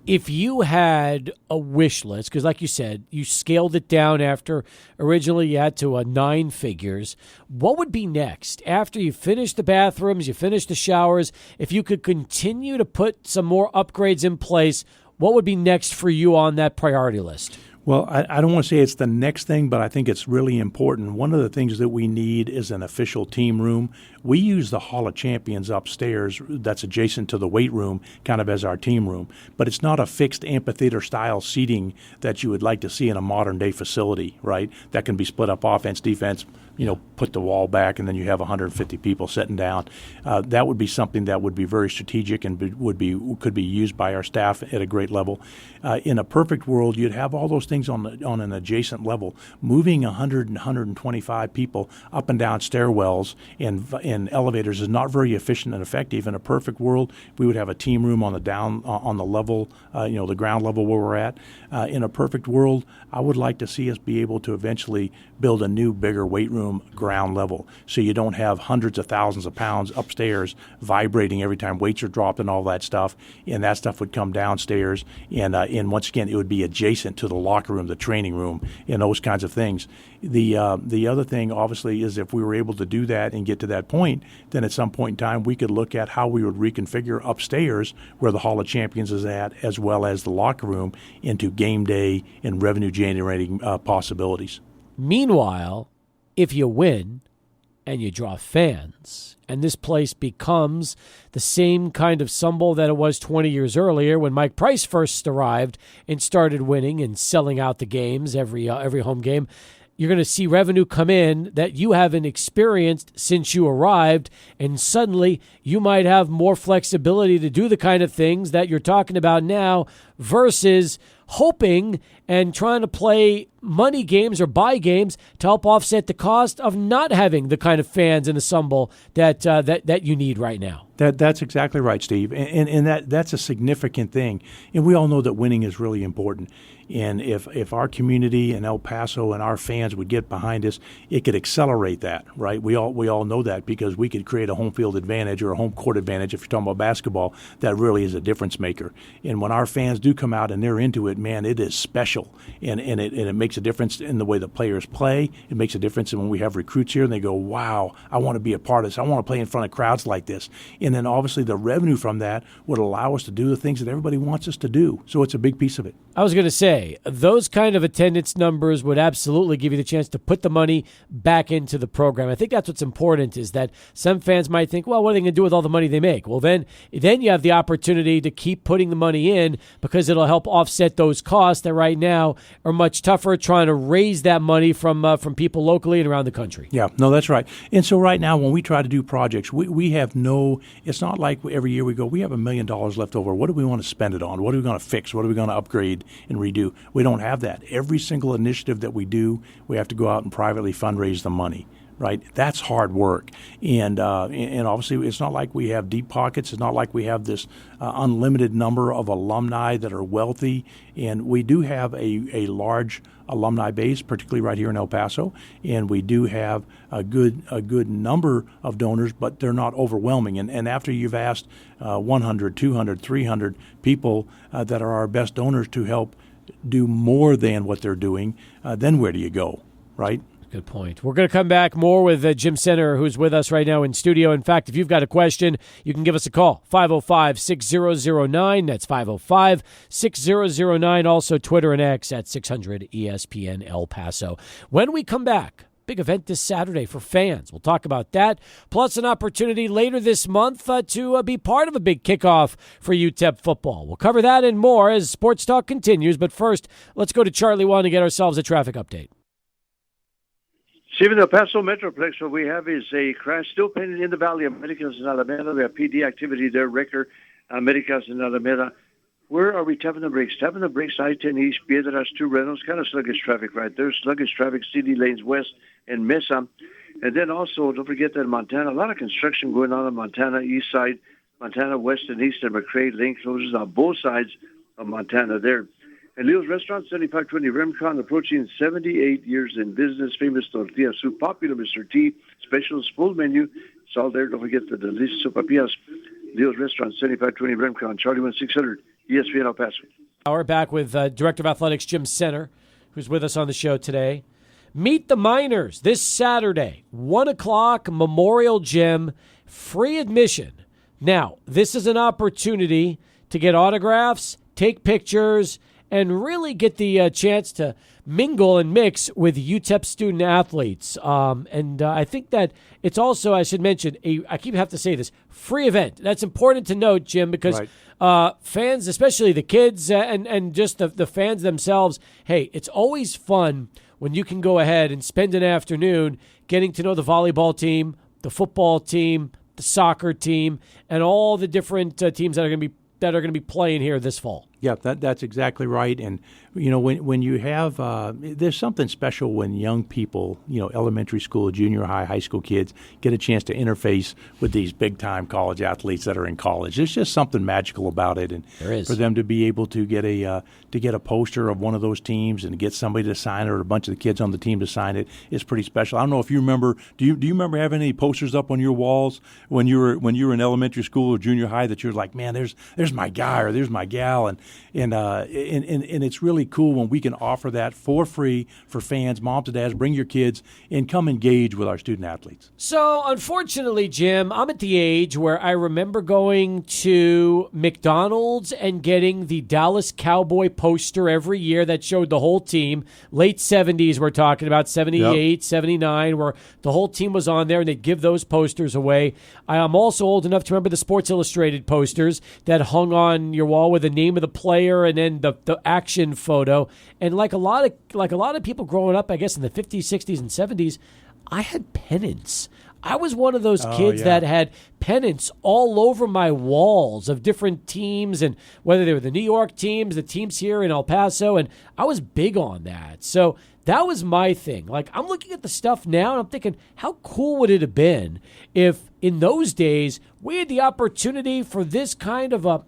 If you had a wish list, because like you said, you scaled it down after originally you had to 9 figures, what would be next? After you finish the bathrooms, you finish the showers, if you could continue to put some more upgrades in place, what would be next for you on that priority list? Well, I don't want to say it's the next thing, but I think it's really important. One of the things that we need is an official team room. We use the Hall of Champions upstairs that's adjacent to the weight room kind of as our team room, but it's not a fixed amphitheater-style seating that you would like to see in a modern-day facility, right? That can be split up offense, defense, put the wall back, and then you have 150 people sitting down. That would be something that would be very strategic and could be used by our staff at a great level. In a perfect world, you'd have all those things on an adjacent level. Moving 100 and 125 people up and down stairwells and elevators is not very efficient and effective. In a perfect world, we would have a team room on the level, the ground level where we're at. In a perfect world, I would like to see us be able to eventually build a new, bigger weight room ground level, so you don't have hundreds of thousands of pounds upstairs vibrating every time weights are dropped and all that stuff. And that stuff would come downstairs, and once again, it would be adjacent to the locker room, the training room, and those kinds of things. The other thing, obviously, is if we were able to do that and get to that point, then at some point in time we could look at how we would reconfigure upstairs where the Hall of Champions is at, as well as the locker room, into game day and revenue-generating possibilities. Meanwhile, if you win and you draw fans, and this place becomes the same kind of Sun that it was 20 years earlier when Mike Price first arrived and started winning and selling out the games, every home game, you're going to see revenue come in that you haven't experienced since you arrived, and suddenly you might have more flexibility to do the kind of things that you're talking about now versus hoping and trying to play money games or buy games to help offset the cost of not having the kind of fans in the Sun Bowl that you need right now. That's exactly right, Steve, and that's a significant thing. And we all know that winning is really important. And if our community and El Paso and our fans would get behind us, it could accelerate that, right? We all know that because we could create a home field advantage or a home court advantage if you're talking about basketball. That really is a difference maker. And when our fans do come out and they're into it, man, it is special. And it makes a difference in the way the players play. It makes a difference when we have recruits here and they go, wow, I want to be a part of this. I want to play in front of crowds like this. And then obviously the revenue from that would allow us to do the things that everybody wants us to do. So it's a big piece of it. I was going to say, those kind of attendance numbers would absolutely give you the chance to put the money back into the program. I think that's what's important, is that some fans might think, well, what are they going to do with all the money they make? Well, then you have the opportunity to keep putting the money in because it'll help offset those costs that right now are much tougher trying to raise that money from people locally and around the country. Yeah, no, that's right. And so right now when we try to do projects, we have it's not like every year we go, we have $1 million left over. What do we want to spend it on? What are we going to fix? What are we going to upgrade and redo? We don't have that. Every single initiative that we do, we have to go out and privately fundraise the money. Right, that's hard work, and obviously it's not like we have deep pockets. It's not like we have this unlimited number of alumni that are wealthy, and we do have a large alumni base, particularly right here in El Paso, and we do have a good number of donors, but they're not overwhelming. And after you've asked 100, 200, 300 people that are our best donors to help do more than what they're doing, then where do you go, right? Good point. We're going to come back more with Jim Center, who's with us right now in studio. In fact, if you've got a question, you can give us a call, 505-6009. That's 505-6009. Also, Twitter and X at 600 ESPN El Paso. When we come back, big event this Saturday for fans. We'll talk about that, plus an opportunity later this month to be part of a big kickoff for UTEP football. We'll cover that and more as Sports Talk continues. But first, let's go to Charlie 1 to get ourselves a traffic update. Stephen, the Paso Metroplex, what we have is a crash still pending in the Valley of Americas and Alameda. We have PD activity there, Wrecker, Americas and Alameda. Where are we tapping the brakes? Tapping the brakes, I-10 East, Piedras, 2 Reynolds, kind of sluggish traffic right there. Sluggish traffic, CD lanes west and Mesa. And then also, don't forget that in Montana, a lot of construction going on Montana east side, Montana west and east, and McCrae lane closes on both sides of Montana there. And Leo's Restaurant, 7520 Remcon, approaching 78 years in business. Famous tortilla soup, popular Mr. T, specials, full menu. It's all there. Don't forget the delicious sopapillas. Leo's Restaurant, 7520 Remcon, Charlie 1600, ESPN El Paso. We're back with Director of Athletics Jim Center, who's with us on the show today. Meet the Miners this Saturday, 1 o'clock, Memorial Gym, free admission. Now, this is an opportunity to get autographs, take pictures, and really get the chance to mingle and mix with UTEP student athletes. And I think that it's also, I should mention, I keep have to say this, free event. That's important to note, Jim, because fans, especially the kids and just the fans themselves, hey, it's always fun when you can go ahead and spend an afternoon getting to know the volleyball team, the football team, the soccer team, and all the different teams that are going to be playing here this fall. Yeah, that's exactly right. And, you know, when you have there's something special when young people, you know, elementary school, junior high, high school kids get a chance to interface with these big-time college athletes that are in college. There's just something magical about it. And there is. For them to be able to get a poster of one of those teams and get somebody to sign it or a bunch of the kids on the team to sign it is pretty special. I don't know if you remember, do you remember having any posters up on your walls when you were in elementary school or junior high that you're like, man, there's my guy or there's my gal, and it's really cool when we can offer that for free for fans, moms and dads. Bring your kids and come engage with our student athletes. So, unfortunately, Jim, I'm at the age where I remember going to McDonald's and getting the Dallas Cowboy poster every year that showed the whole team. Late 70s, we're talking about 78, 79, where the whole team was on there, and they'd give those posters away. I am also old enough to remember the Sports Illustrated posters that hung on your wall with the name of the player and then the action photo. And like a lot of people growing up, I guess in the 50s, 60s, and 70s, I had pennants. I was one of those kids that had pennants all over my walls of different teams, and whether they were the New York teams, the teams here in El Paso, and I was big on that. So that was my thing. Like, I'm looking at the stuff now, and I'm thinking, how cool would it have been if in those days we had the opportunity for this kind of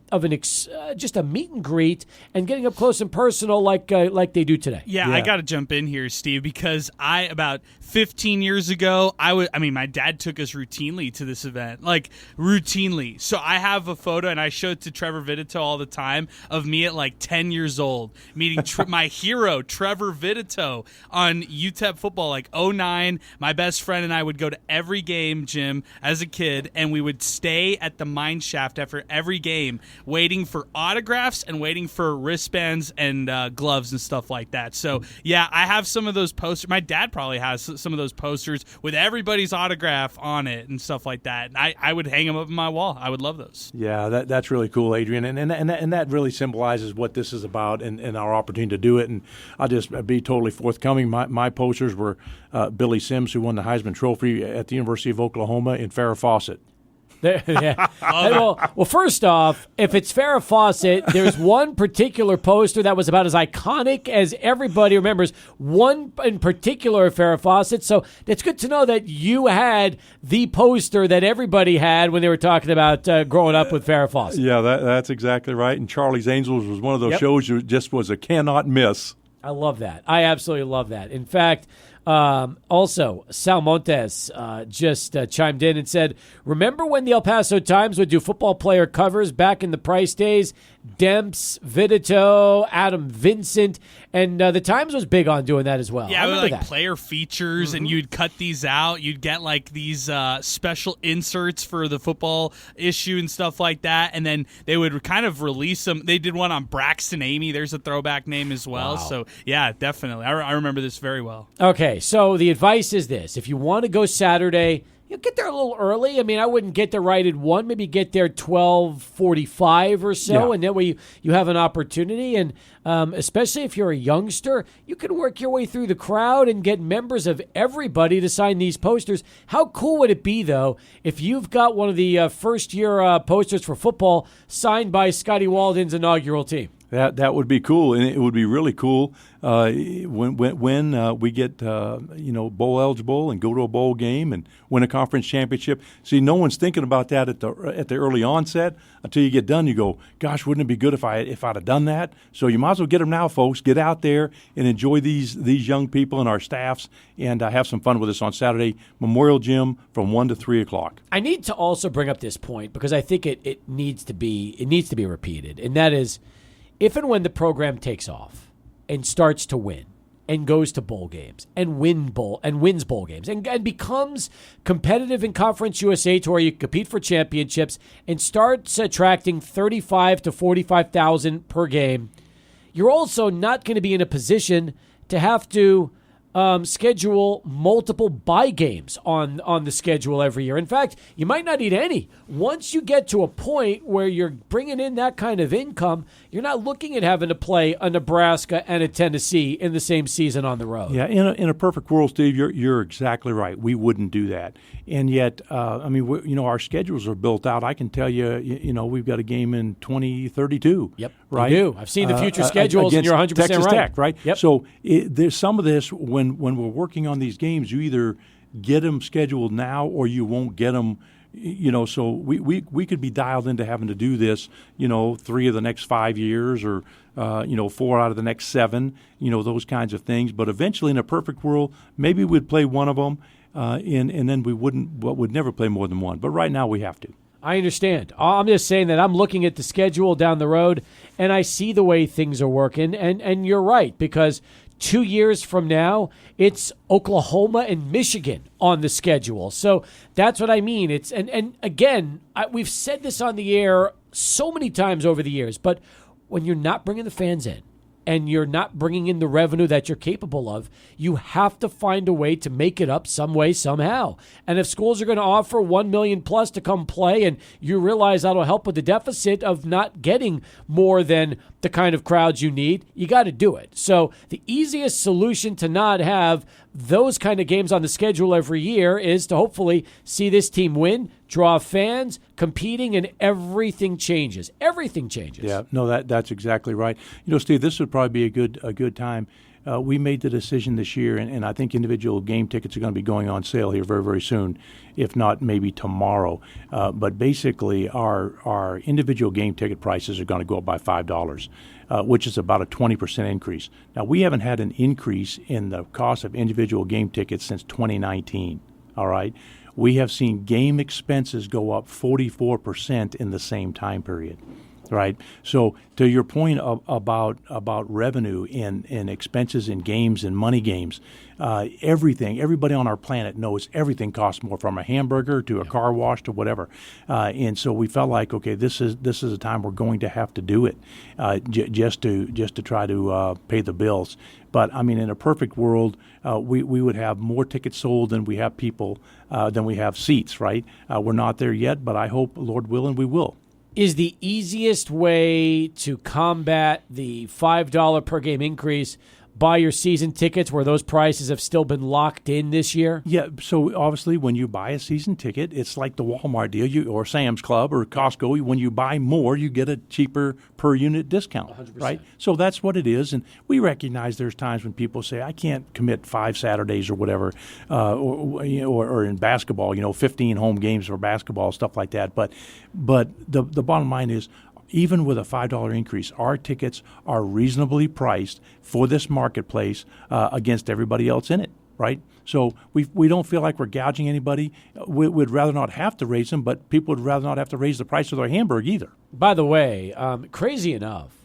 just a meet and greet and getting up close and personal like they do today. Yeah, I got to jump in here, Steve, because about 15 years ago, my dad took us routinely to this event, like routinely. So I have a photo, and I show it to Trevor Vitito all the time, of me at like 10 years old meeting my hero, Trevor Vitito, on UTEP football, like 2009. My best friend and I would go to every game, Jim, as a kid, and we would stay at the mine shaft after every game waiting for autographs and waiting for wristbands and gloves and stuff like that. So, yeah, I have some of those posters. My dad probably has some of those posters with everybody's autograph on it and stuff like that. And I would hang them up on my wall. I would love those. Yeah, that's really cool, Adrian. And that really symbolizes what this is about and our opportunity to do it. And I'll just be totally forthcoming. My posters were Billy Sims, who won the Heisman Trophy at the University of Oklahoma, in Farrah Fawcett. Well, first off, if it's Farrah Fawcett, there's one particular poster that was about as iconic as everybody remembers. One in particular of Farrah Fawcett. So it's good to know that you had the poster that everybody had when they were talking about growing up with Farrah Fawcett. Yeah, that's exactly right. And Charlie's Angels was one of those shows that just was a cannot miss. I love that. I absolutely love that. In fact, also, Sal Montes just chimed in and said, remember when the El Paso Times would do football player covers back in the Price days? Demps, Vitito, Adam Vincent, and the Times was big on doing that as well. Yeah, I remember like that. Player features, and you'd cut these out. You'd get like these special inserts for the football issue and stuff like that, and then they would kind of release them. They did one on Braxton Amy. There's a throwback name as well. Wow. So, yeah, definitely. I remember this very well. Okay, so the advice is this. If you want to go Saturday, get there a little early. I mean, I wouldn't get there right at 1, maybe get there 12:45 or so, and that way you have an opportunity. And especially if you're a youngster, you can work your way through the crowd and get members of everybody to sign these posters. How cool would it be, though, if you've got one of the first-year posters for football signed by Scotty Walden's inaugural team? That would be cool, and it would be really cool when we get bowl eligible and go to a bowl game and win a conference championship. See, no one's thinking about that at the early onset. Until you get done, you go, "Gosh, wouldn't it be good if I'd have done that?" So you might as well get them now, folks. Get out there and enjoy these young people and our staffs, and have some fun with us on Saturday, Memorial Gym from 1 to 3 o'clock. I need to also bring up this point because I think it needs to be repeated, and that is, if and when the program takes off and starts to win and goes to bowl games and wins bowl games and becomes competitive in Conference USA to where you compete for championships and starts attracting 35 to 45,000 per game, you're also not going to be in a position to have to schedule multiple bye games on the schedule every year. In fact, you might not need any. Once you get to a point where you're bringing in that kind of income, you're not looking at having to play a Nebraska and a Tennessee in the same season on the road. Yeah, in a perfect world, Steve, you're exactly right. We wouldn't do that. And yet, our schedules are built out. I can tell you, we've got a game in 2032. Yep, right. We do. I've seen the future schedules, and you're 100% Texas right. Tech, right? Yep. So there's some of this when we're working on these games, you either get them scheduled now or you won't get them. So we could be dialed into having to do this, 3 of the next 5 years or, 4 out of the next 7, those kinds of things. But eventually, in a perfect world, maybe we'd play one of them, and then would never play more than one. But right now, we have to. I understand. I'm just saying that I'm looking at the schedule down the road, and I see the way things are working. And you're right, because 2 years from now, it's Oklahoma and Michigan on the schedule. So that's what I mean. And again, we've said this on the air so many times over the years, but when you're not bringing the fans in and you're not bringing in the revenue that you're capable of, you have to find a way to make it up some way, somehow. And if schools are going to offer $1 million plus to come play, and you realize that'll help with the deficit of not getting more than the kind of crowds you need, you got to do it. So the easiest solution to not have those kind of games on the schedule every year is to hopefully see this team win, draw fans, competing, and everything changes. Everything changes. Yeah, no, that's exactly right. Steve, this would probably be a good time. We made the decision this year, and I think individual game tickets are going to be going on sale here very, very soon, if not maybe tomorrow. But basically, our individual game ticket prices are going to go up by $5, which is about a 20% increase. Now, we haven't had an increase in the cost of individual game tickets since 2019, all right? We have seen game expenses go up 44% in the same time period. Right. So to your point about revenue and expenses in games and money games, everybody on our planet knows everything costs more, from a hamburger to a car wash to whatever. And so we felt like, okay, this is a time we're going to have to do it just to try to pay the bills. But I mean, in a perfect world, we would have more tickets sold than we have people, than we have seats. Right. We're not there yet, but I hope, Lord willing, we will. Is the easiest way to combat the $5 per game increase buy your season tickets where those prices have still been locked in this year? Yeah, so obviously when you buy a season ticket, it's like the Walmart deal or Sam's Club or Costco. When you buy more, you get a cheaper per unit discount, 100%. Right? So that's what it is. And we recognize there's times when people say, I can't commit 5 Saturdays or whatever, or in basketball, 15 home games for basketball, stuff like that. But the bottom line is, even with a $5 increase, our tickets are reasonably priced for this marketplace against everybody else in it, right? So we don't feel like we're gouging anybody. We'd rather not have to raise them, but people would rather not have to raise the price of their hamburger either. By the way, crazy enough,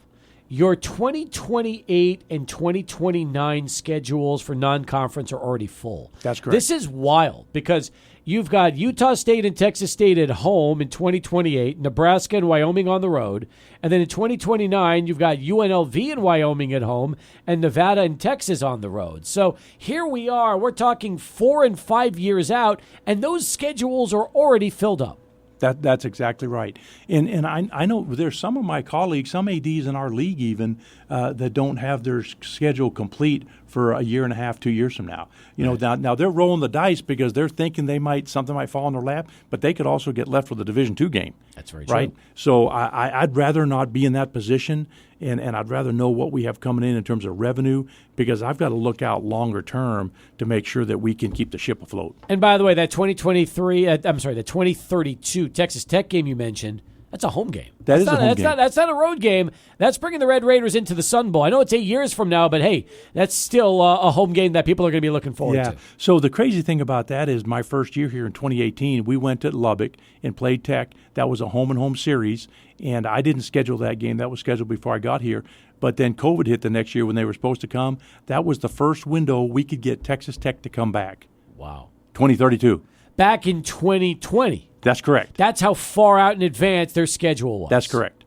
your 2028 and 2029 schedules for non-conference are already full. That's correct. This is wild because you've got Utah State and Texas State at home in 2028, Nebraska and Wyoming on the road, and then in 2029 you've got UNLV and Wyoming at home and Nevada and Texas on the road. So here we are, we're talking 4 and 5 years out, and those schedules are already filled up. That's exactly right. And I know there's some of my colleagues, some ADs in our league even, that don't have their schedule complete for a year and a half, 2 years from now. Now they're rolling the dice because they're thinking something might fall in their lap, but they could also get left with a Division II game. That's very true. Right? So I'd rather not be in that position, and I'd rather know what we have coming in terms of revenue, because I've got to look out longer term to make sure that we can keep the ship afloat. And by the way, that 2032 Texas Tech game you mentioned, that's a home game. That's a home game. That's not a road game. That's bringing the Red Raiders into the Sun Bowl. I know it's 8 years from now, but hey, that's still a home game that people are going to be looking forward to. So the crazy thing about that is my first year here in 2018, we went to Lubbock and played Tech. That was a home-and-home series, and I didn't schedule that game. That was scheduled before I got here. But then COVID hit the next year when they were supposed to come. That was the first window we could get Texas Tech to come back. Wow. 2032. Back in 2020. That's correct. That's how far out in advance their schedule was. That's correct.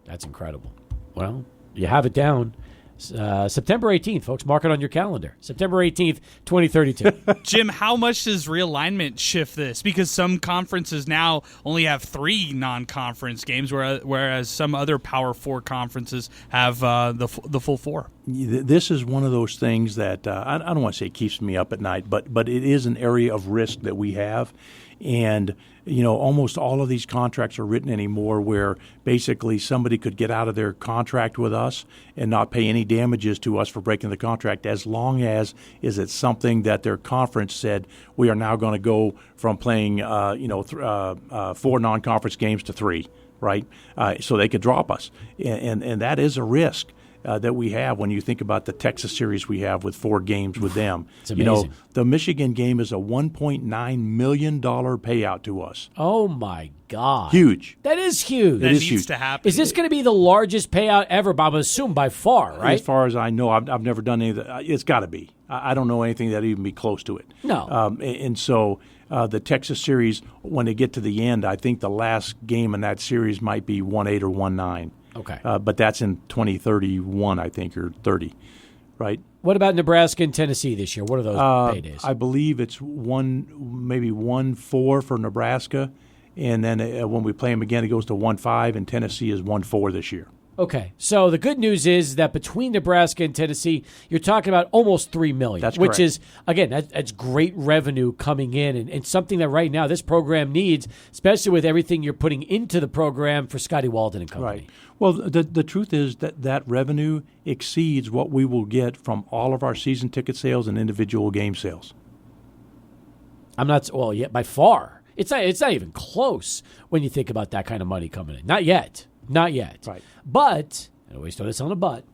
That's incredible. Well, you have it down. September 18th, folks. Mark it on your calendar. September 18th, 2032. Jim, how much does realignment shift this? Because some conferences now only have 3 non-conference games, whereas some other Power 4 conferences have the full 4. This is one of those things that I don't want to say keeps me up at night, but it is an area of risk that we have. And, almost all of these contracts are written anymore where basically somebody could get out of their contract with us and not pay any damages to us for breaking the contract, as long as it's something that their conference said, we are now going to go from playing, 4 non-conference games to 3, right? So they could drop us. And that is a risk that we have when you think about the Texas series we have with 4 games with them. It's amazing. The Michigan game is a $1.9 million payout to us. Oh, my God. Huge. That is huge. That is needs huge. to happen. Is this going to be the largest payout ever, Bob? I assume by far, right? As far as I know, I've never done any of that. It's got to be. I don't know anything that even be close to it. No. And so the Texas series, when they get to the end, I think the last game in that series might be 1-8 or 1-9. Okay. But that's in 2031, I think, or 30, right? What about Nebraska and Tennessee this year? What are those paydays? I believe it's maybe 1-4 for Nebraska, and then when we play them again, it goes to 1-5, and Tennessee is 1-4 this year. Okay, so the good news is that between Nebraska and Tennessee, you're talking about almost $3 million. That's which correct. Is, again, that's great revenue coming in, and something that right now this program needs, especially with everything you're putting into the program for Scotty Walden and company. Right. Well, the truth is that revenue exceeds what we will get from all of our season ticket sales and individual game sales. I'm not, well, yet by far. It's not even close when you think about that kind of money coming in. Not yet. Not yet. Right. But, I always throw this on a but,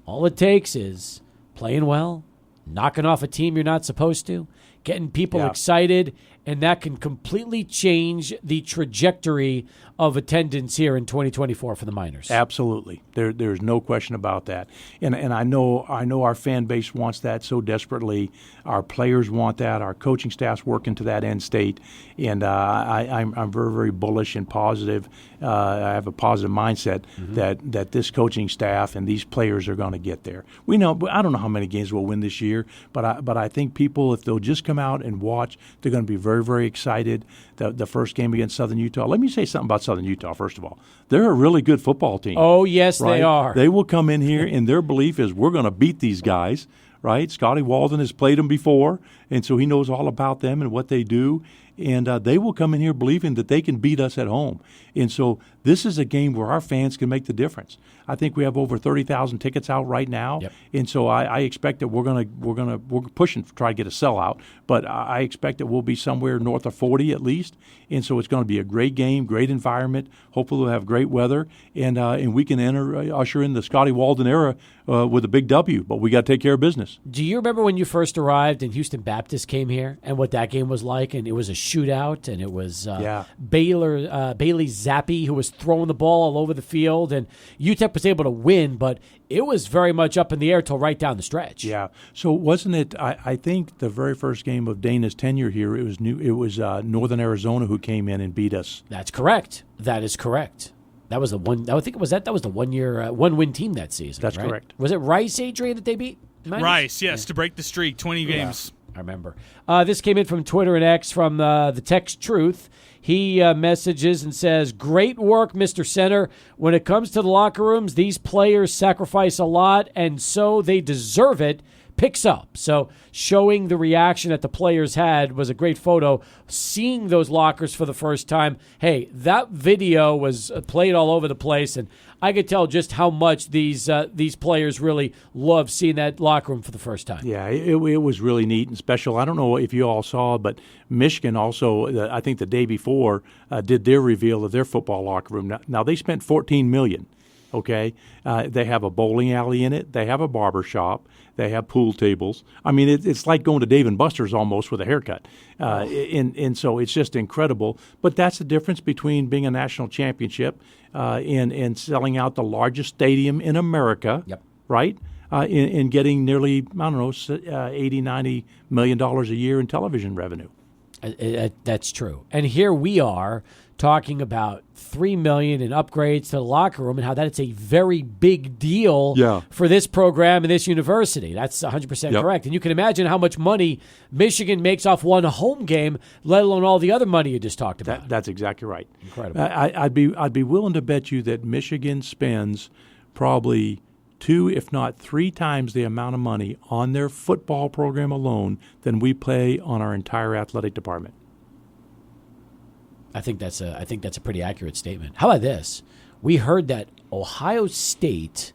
all it takes is playing well, knocking off a team you're not supposed to, getting people excited, and that can completely change the trajectory of attendance here in 2024 for the Miners. Absolutely. There's no question about that. And I know our fan base wants that so desperately. Our players want that. Our coaching staff's working to that end state. And I'm very, very bullish and positive. I have a positive mindset that this coaching staff and these players are going to get there. We know, I don't know how many games we'll win this year, but I think people, if they'll just come out and watch, they're going to be very, very excited. The first game against Southern Utah. Let me say something about Southern Utah, first of all. They're a really good football team. Oh, yes, right? they are. They will come in here, and their belief is we're going to beat these guys, right? Scotty Walden has played them before, and so he knows all about them and what they do. And they will come in here believing that they can beat us at home. And so this is a game where our fans can make the difference. I think we have over 30,000 tickets out right now, and so I expect that we're pushing to try to get a sellout, but I expect that we'll be somewhere north of 40 at least. And so it's going to be a great game, great environment. Hopefully we'll have great weather, and we can usher in the Scotty Walden era with a big W. But we got to take care of business. Do you remember when you first arrived and Houston Baptist came here and what that game was like? And it was a shootout, and it was Bailey Zappi who was throwing the ball all over the field, and UTEP was able to win, but it was very much up in the air till right down the stretch. Yeah. So wasn't it? I think the very first game of Dana's tenure here, it was Northern Arizona who came in and beat us. That's correct. That is correct. That was the one. I think it was that. That was the 1 year, one-win team that season. That's right? correct. Was it Rice, Adrian, that they beat? Rice, yes, to break the streak, 20 games. I remember. This came in from Twitter and X from the Text Truth. He messages and says, "Great work, Mr. Center. When it comes to the locker rooms, these players sacrifice a lot, and so they deserve it." Picks up. So showing the reaction that the players had was a great photo. Seeing those lockers for the first time. Hey, that video was played all over the place, and I could tell just how much these players really love seeing that locker room for the first time. Yeah, it was really neat and special. I don't know if you all saw, but Michigan also, I think the day before, did their reveal of their football locker room. Now they spent $14 million. Okay, they have a bowling alley in it. They have a barber shop. They have pool tables. I mean, it's like going to Dave & Buster's almost with a haircut. And so it's just incredible. But that's the difference between being a national championship and selling out the largest stadium in America, right? And getting nearly, I don't know, $80, $90 million a year in television revenue. That's true. And here we are talking about $3 million in upgrades to the locker room and how that's a very big deal for this program and this university. That's 100% correct. And you can imagine how much money Michigan makes off one home game, let alone all the other money you just talked about. That's exactly right. Incredible. I'd be willing to bet you that Michigan spends probably 2, if not 3 times the amount of money on their football program alone than we pay on our entire athletic department. I think that's a pretty accurate statement. How about this? We heard that Ohio State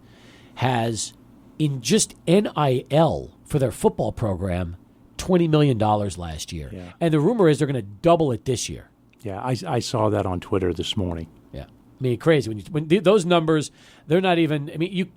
has, in just NIL for their football program, $20 million last year. Yeah. And the rumor is they're going to double it this year. Yeah, I saw that on Twitter this morning. Yeah. I mean, crazy. When those numbers, they're not even, I mean,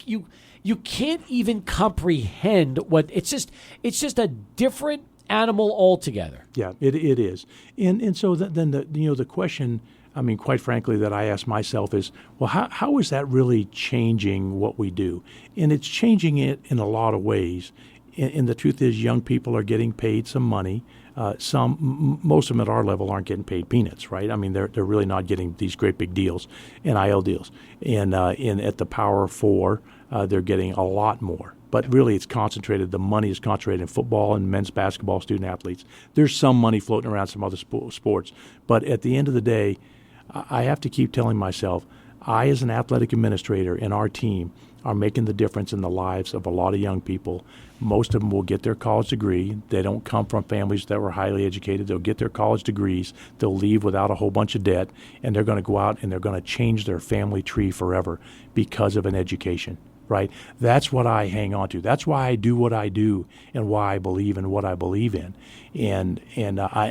you can't even comprehend what, it's just a different animal altogether. Yeah, it is. And so then the question, I mean, quite frankly, that I ask myself is, well, how is that really changing what we do? And it's changing it in a lot of ways. And the truth is, young people are getting paid some money. Most of them at our level aren't getting paid peanuts, right? I mean, they're really not getting these great big deals, NIL deals. And at the Power 4, they're getting a lot more. But really, it's concentrated. The money is concentrated in football and men's basketball, student athletes. There's some money floating around some other sports. But at the end of the day, I have to keep telling myself, I, as an athletic administrator, and our team are making the difference in the lives of a lot of young people. Most of them will get their college degree. They don't come from families that were highly educated. They'll get their college degrees. They'll leave without a whole bunch of debt, and they're going to go out and they're going to change their family tree forever because of an education. Right? That's what I hang on to. That's why I do what I do and why I believe in what I believe in. And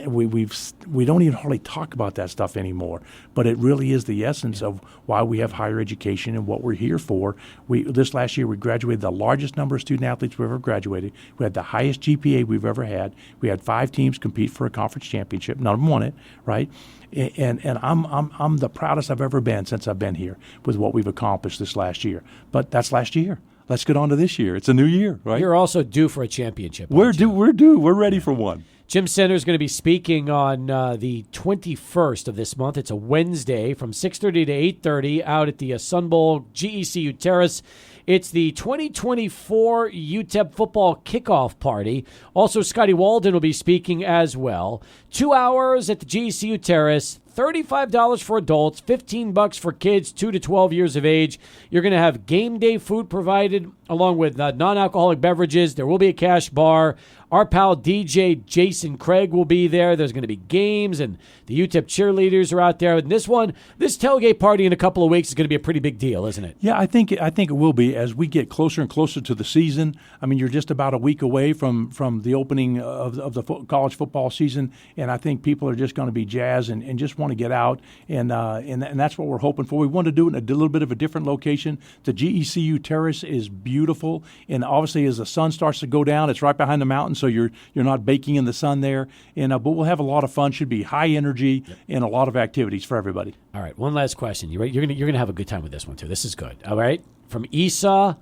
we don't even hardly talk about that stuff anymore. But it really is the essence of why we have higher education and what we're here for. This last year we graduated the largest number of student athletes we've ever graduated. We had the highest GPA we've ever had. We had 5 teams compete for a conference championship. None of them won it, right? And I'm the proudest I've ever been since I've been here with what we've accomplished this last year. But that's last year. Let's get on to this year. It's a new year, right? You're also due for a championship. We're due. We're ready for one. Jim Center is going to be speaking on the 21st of this month. It's a Wednesday from 6:30 to 8:30 out at the Sun Bowl GECU Terrace. It's the 2024 UTEP football kickoff party. Also, Scotty Walden will be speaking as well. 2 hours at the GECU Terrace. $35 for adults, $15 for kids 2 to 12 years of age. You're going to have game day food provided along with non-alcoholic beverages. There will be a cash bar. Our pal DJ Jason Craig will be there. There's going to be games, and the UTEP cheerleaders are out there. And this tailgate party in a couple of weeks is going to be a pretty big deal, isn't it? Yeah, I think it will be as we get closer and closer to the season. I mean, you're just about a week away from the opening of the college football season, and I think people are just going to be jazzed and just want to get out, and that's what we're hoping for. We want to do it in a little bit of a different location. The GECU Terrace is beautiful, and obviously as the sun starts to go down, it's right behind the mountain, so you're not baking in the sun there. And but we'll have a lot of fun. Should be high energy and a lot of activities for everybody. All right, one last question. You're gonna have a good time with this one too. This is good. All right, from Esau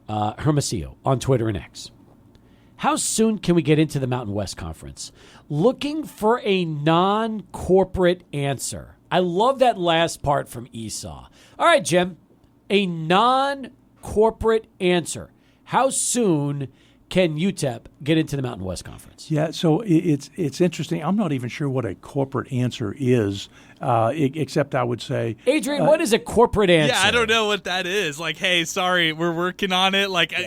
Hermosillo on Twitter and X. How soon can we get into the Mountain West Conference? Looking for a non-corporate answer. I love that last part from Esau. All right, Jim, a non-corporate answer. How soon can UTEP get into the Mountain West Conference? Yeah, so it's interesting. I'm not even sure what a corporate answer is, except I would say, Adrian, what is a corporate answer? Yeah, I don't know what that is. Like, hey, sorry, we're working on it. Like, I'm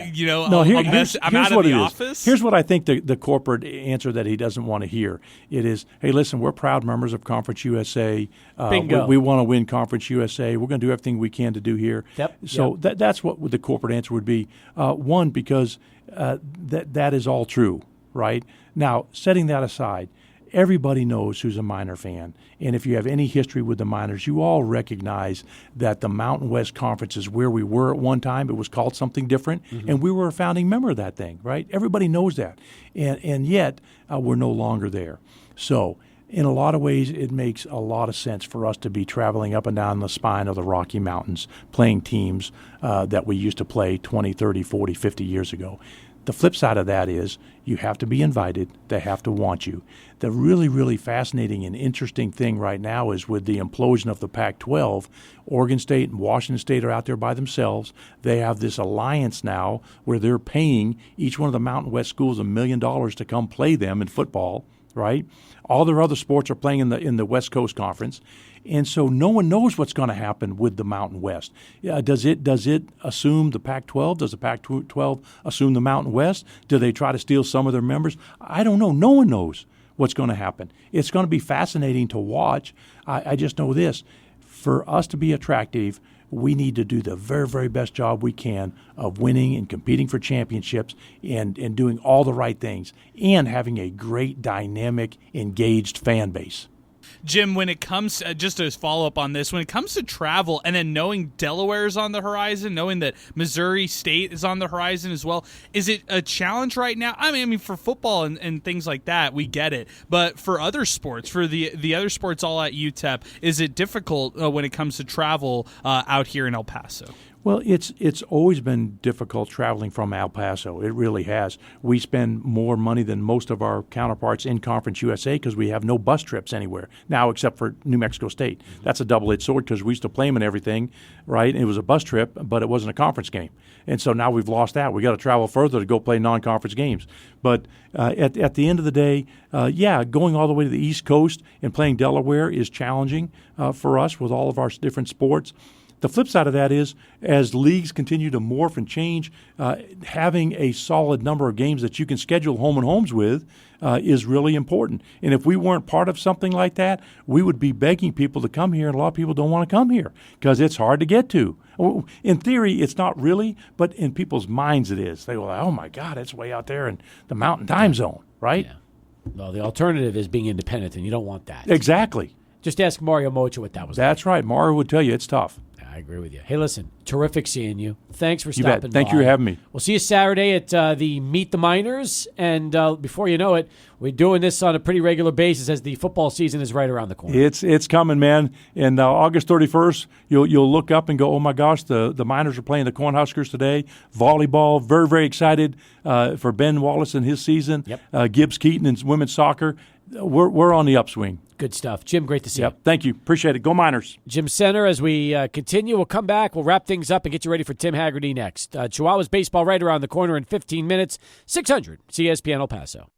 out of the office. Here's what I think the corporate answer that he doesn't want to hear. It is, hey, listen, we're proud members of Conference USA. Bingo. We want to win Conference USA. We're going to do everything we can to do here. Yep. So that's what the corporate answer would be. One, because that is all true, right? Now, setting that aside, everybody knows who's a Miner fan. And if you have any history with the Miners, you all recognize that the Mountain West Conference is where we were at one time. It was called something different, and we were a founding member of that thing, right? Everybody knows that. And yet, we're no longer there. So in a lot of ways, it makes a lot of sense for us to be traveling up and down the spine of the Rocky Mountains, playing teams that we used to play 20, 30, 40, 50 years ago. The flip side of that is you have to be invited. They have to want you. The really, really fascinating and interesting thing right now is with the implosion of the Pac-12, Oregon State and Washington State are out there by themselves. They have this alliance now where they're paying each one of the Mountain West schools $1 million to come play them in football, right? All their other sports are playing in the West Coast Conference. And so no one knows what's going to happen with the Mountain West. Does it assume the Pac-12? Does the Pac-12 assume the Mountain West? Do they try to steal some of their members? I don't know. No one knows what's going to happen. It's going to be fascinating to watch. I just know this. For us to be attractive, we need to do the very, very best job we can of winning and competing for championships and doing all the right things and having a great, dynamic, engaged fan base. Jim, when it comes, just to follow up on this, when it comes to travel and then knowing Delaware is on the horizon, knowing that Missouri State is on the horizon as well, is it a challenge right now? I mean, for football and things like that, we get it. But for other sports, for the other sports all at UTEP, is it difficult when it comes to travel out here in El Paso? Well, it's always been difficult traveling from El Paso. It really has. We spend more money than most of our counterparts in Conference USA because we have no bus trips anywhere now except for New Mexico State. That's a double-edged sword because we used to play them and everything, right? It was a bus trip, but it wasn't a conference game. And so now we've lost that. We got to travel further to go play non-conference games. But at the end of the day, going all the way to the East Coast and playing Delaware is challenging for us with all of our different sports. The flip side of that is, as leagues continue to morph and change, having a solid number of games that you can schedule home and homes with is really important. And if we weren't part of something like that, we would be begging people to come here, and a lot of people don't want to come here because it's hard to get to. In theory, it's not really, but in people's minds it is. They go, oh, my God, it's way out there in the mountain time zone, right? Yeah. Well, the alternative is being independent, and you don't want that. Exactly. Just ask Mario Mocha what that was That's right. Mario would tell you it's tough. I agree with you. Hey, listen, terrific seeing you. Thanks for You stopping bet. Thank by. you for having me. We'll see you Saturday at the Meet the Miners, and before you know it, we're doing this on a pretty regular basis as the football season is right around the corner. It's coming, man. And August 31st, you'll look up and go, oh my gosh, the Miners are playing the Cornhuskers today. Volleyball, very, very excited for Ben Wallace and his season. Yep. Gibbs Keaton and women's soccer. We're on the upswing. Good stuff. Jim, great to see you. Thank you. Appreciate it. Go Miners. Jim Center, as we continue, we'll come back. We'll wrap things up and get you ready for Tim Haggerty next. Chihuahuas baseball right around the corner in 15 minutes. 600 CSPN El Paso.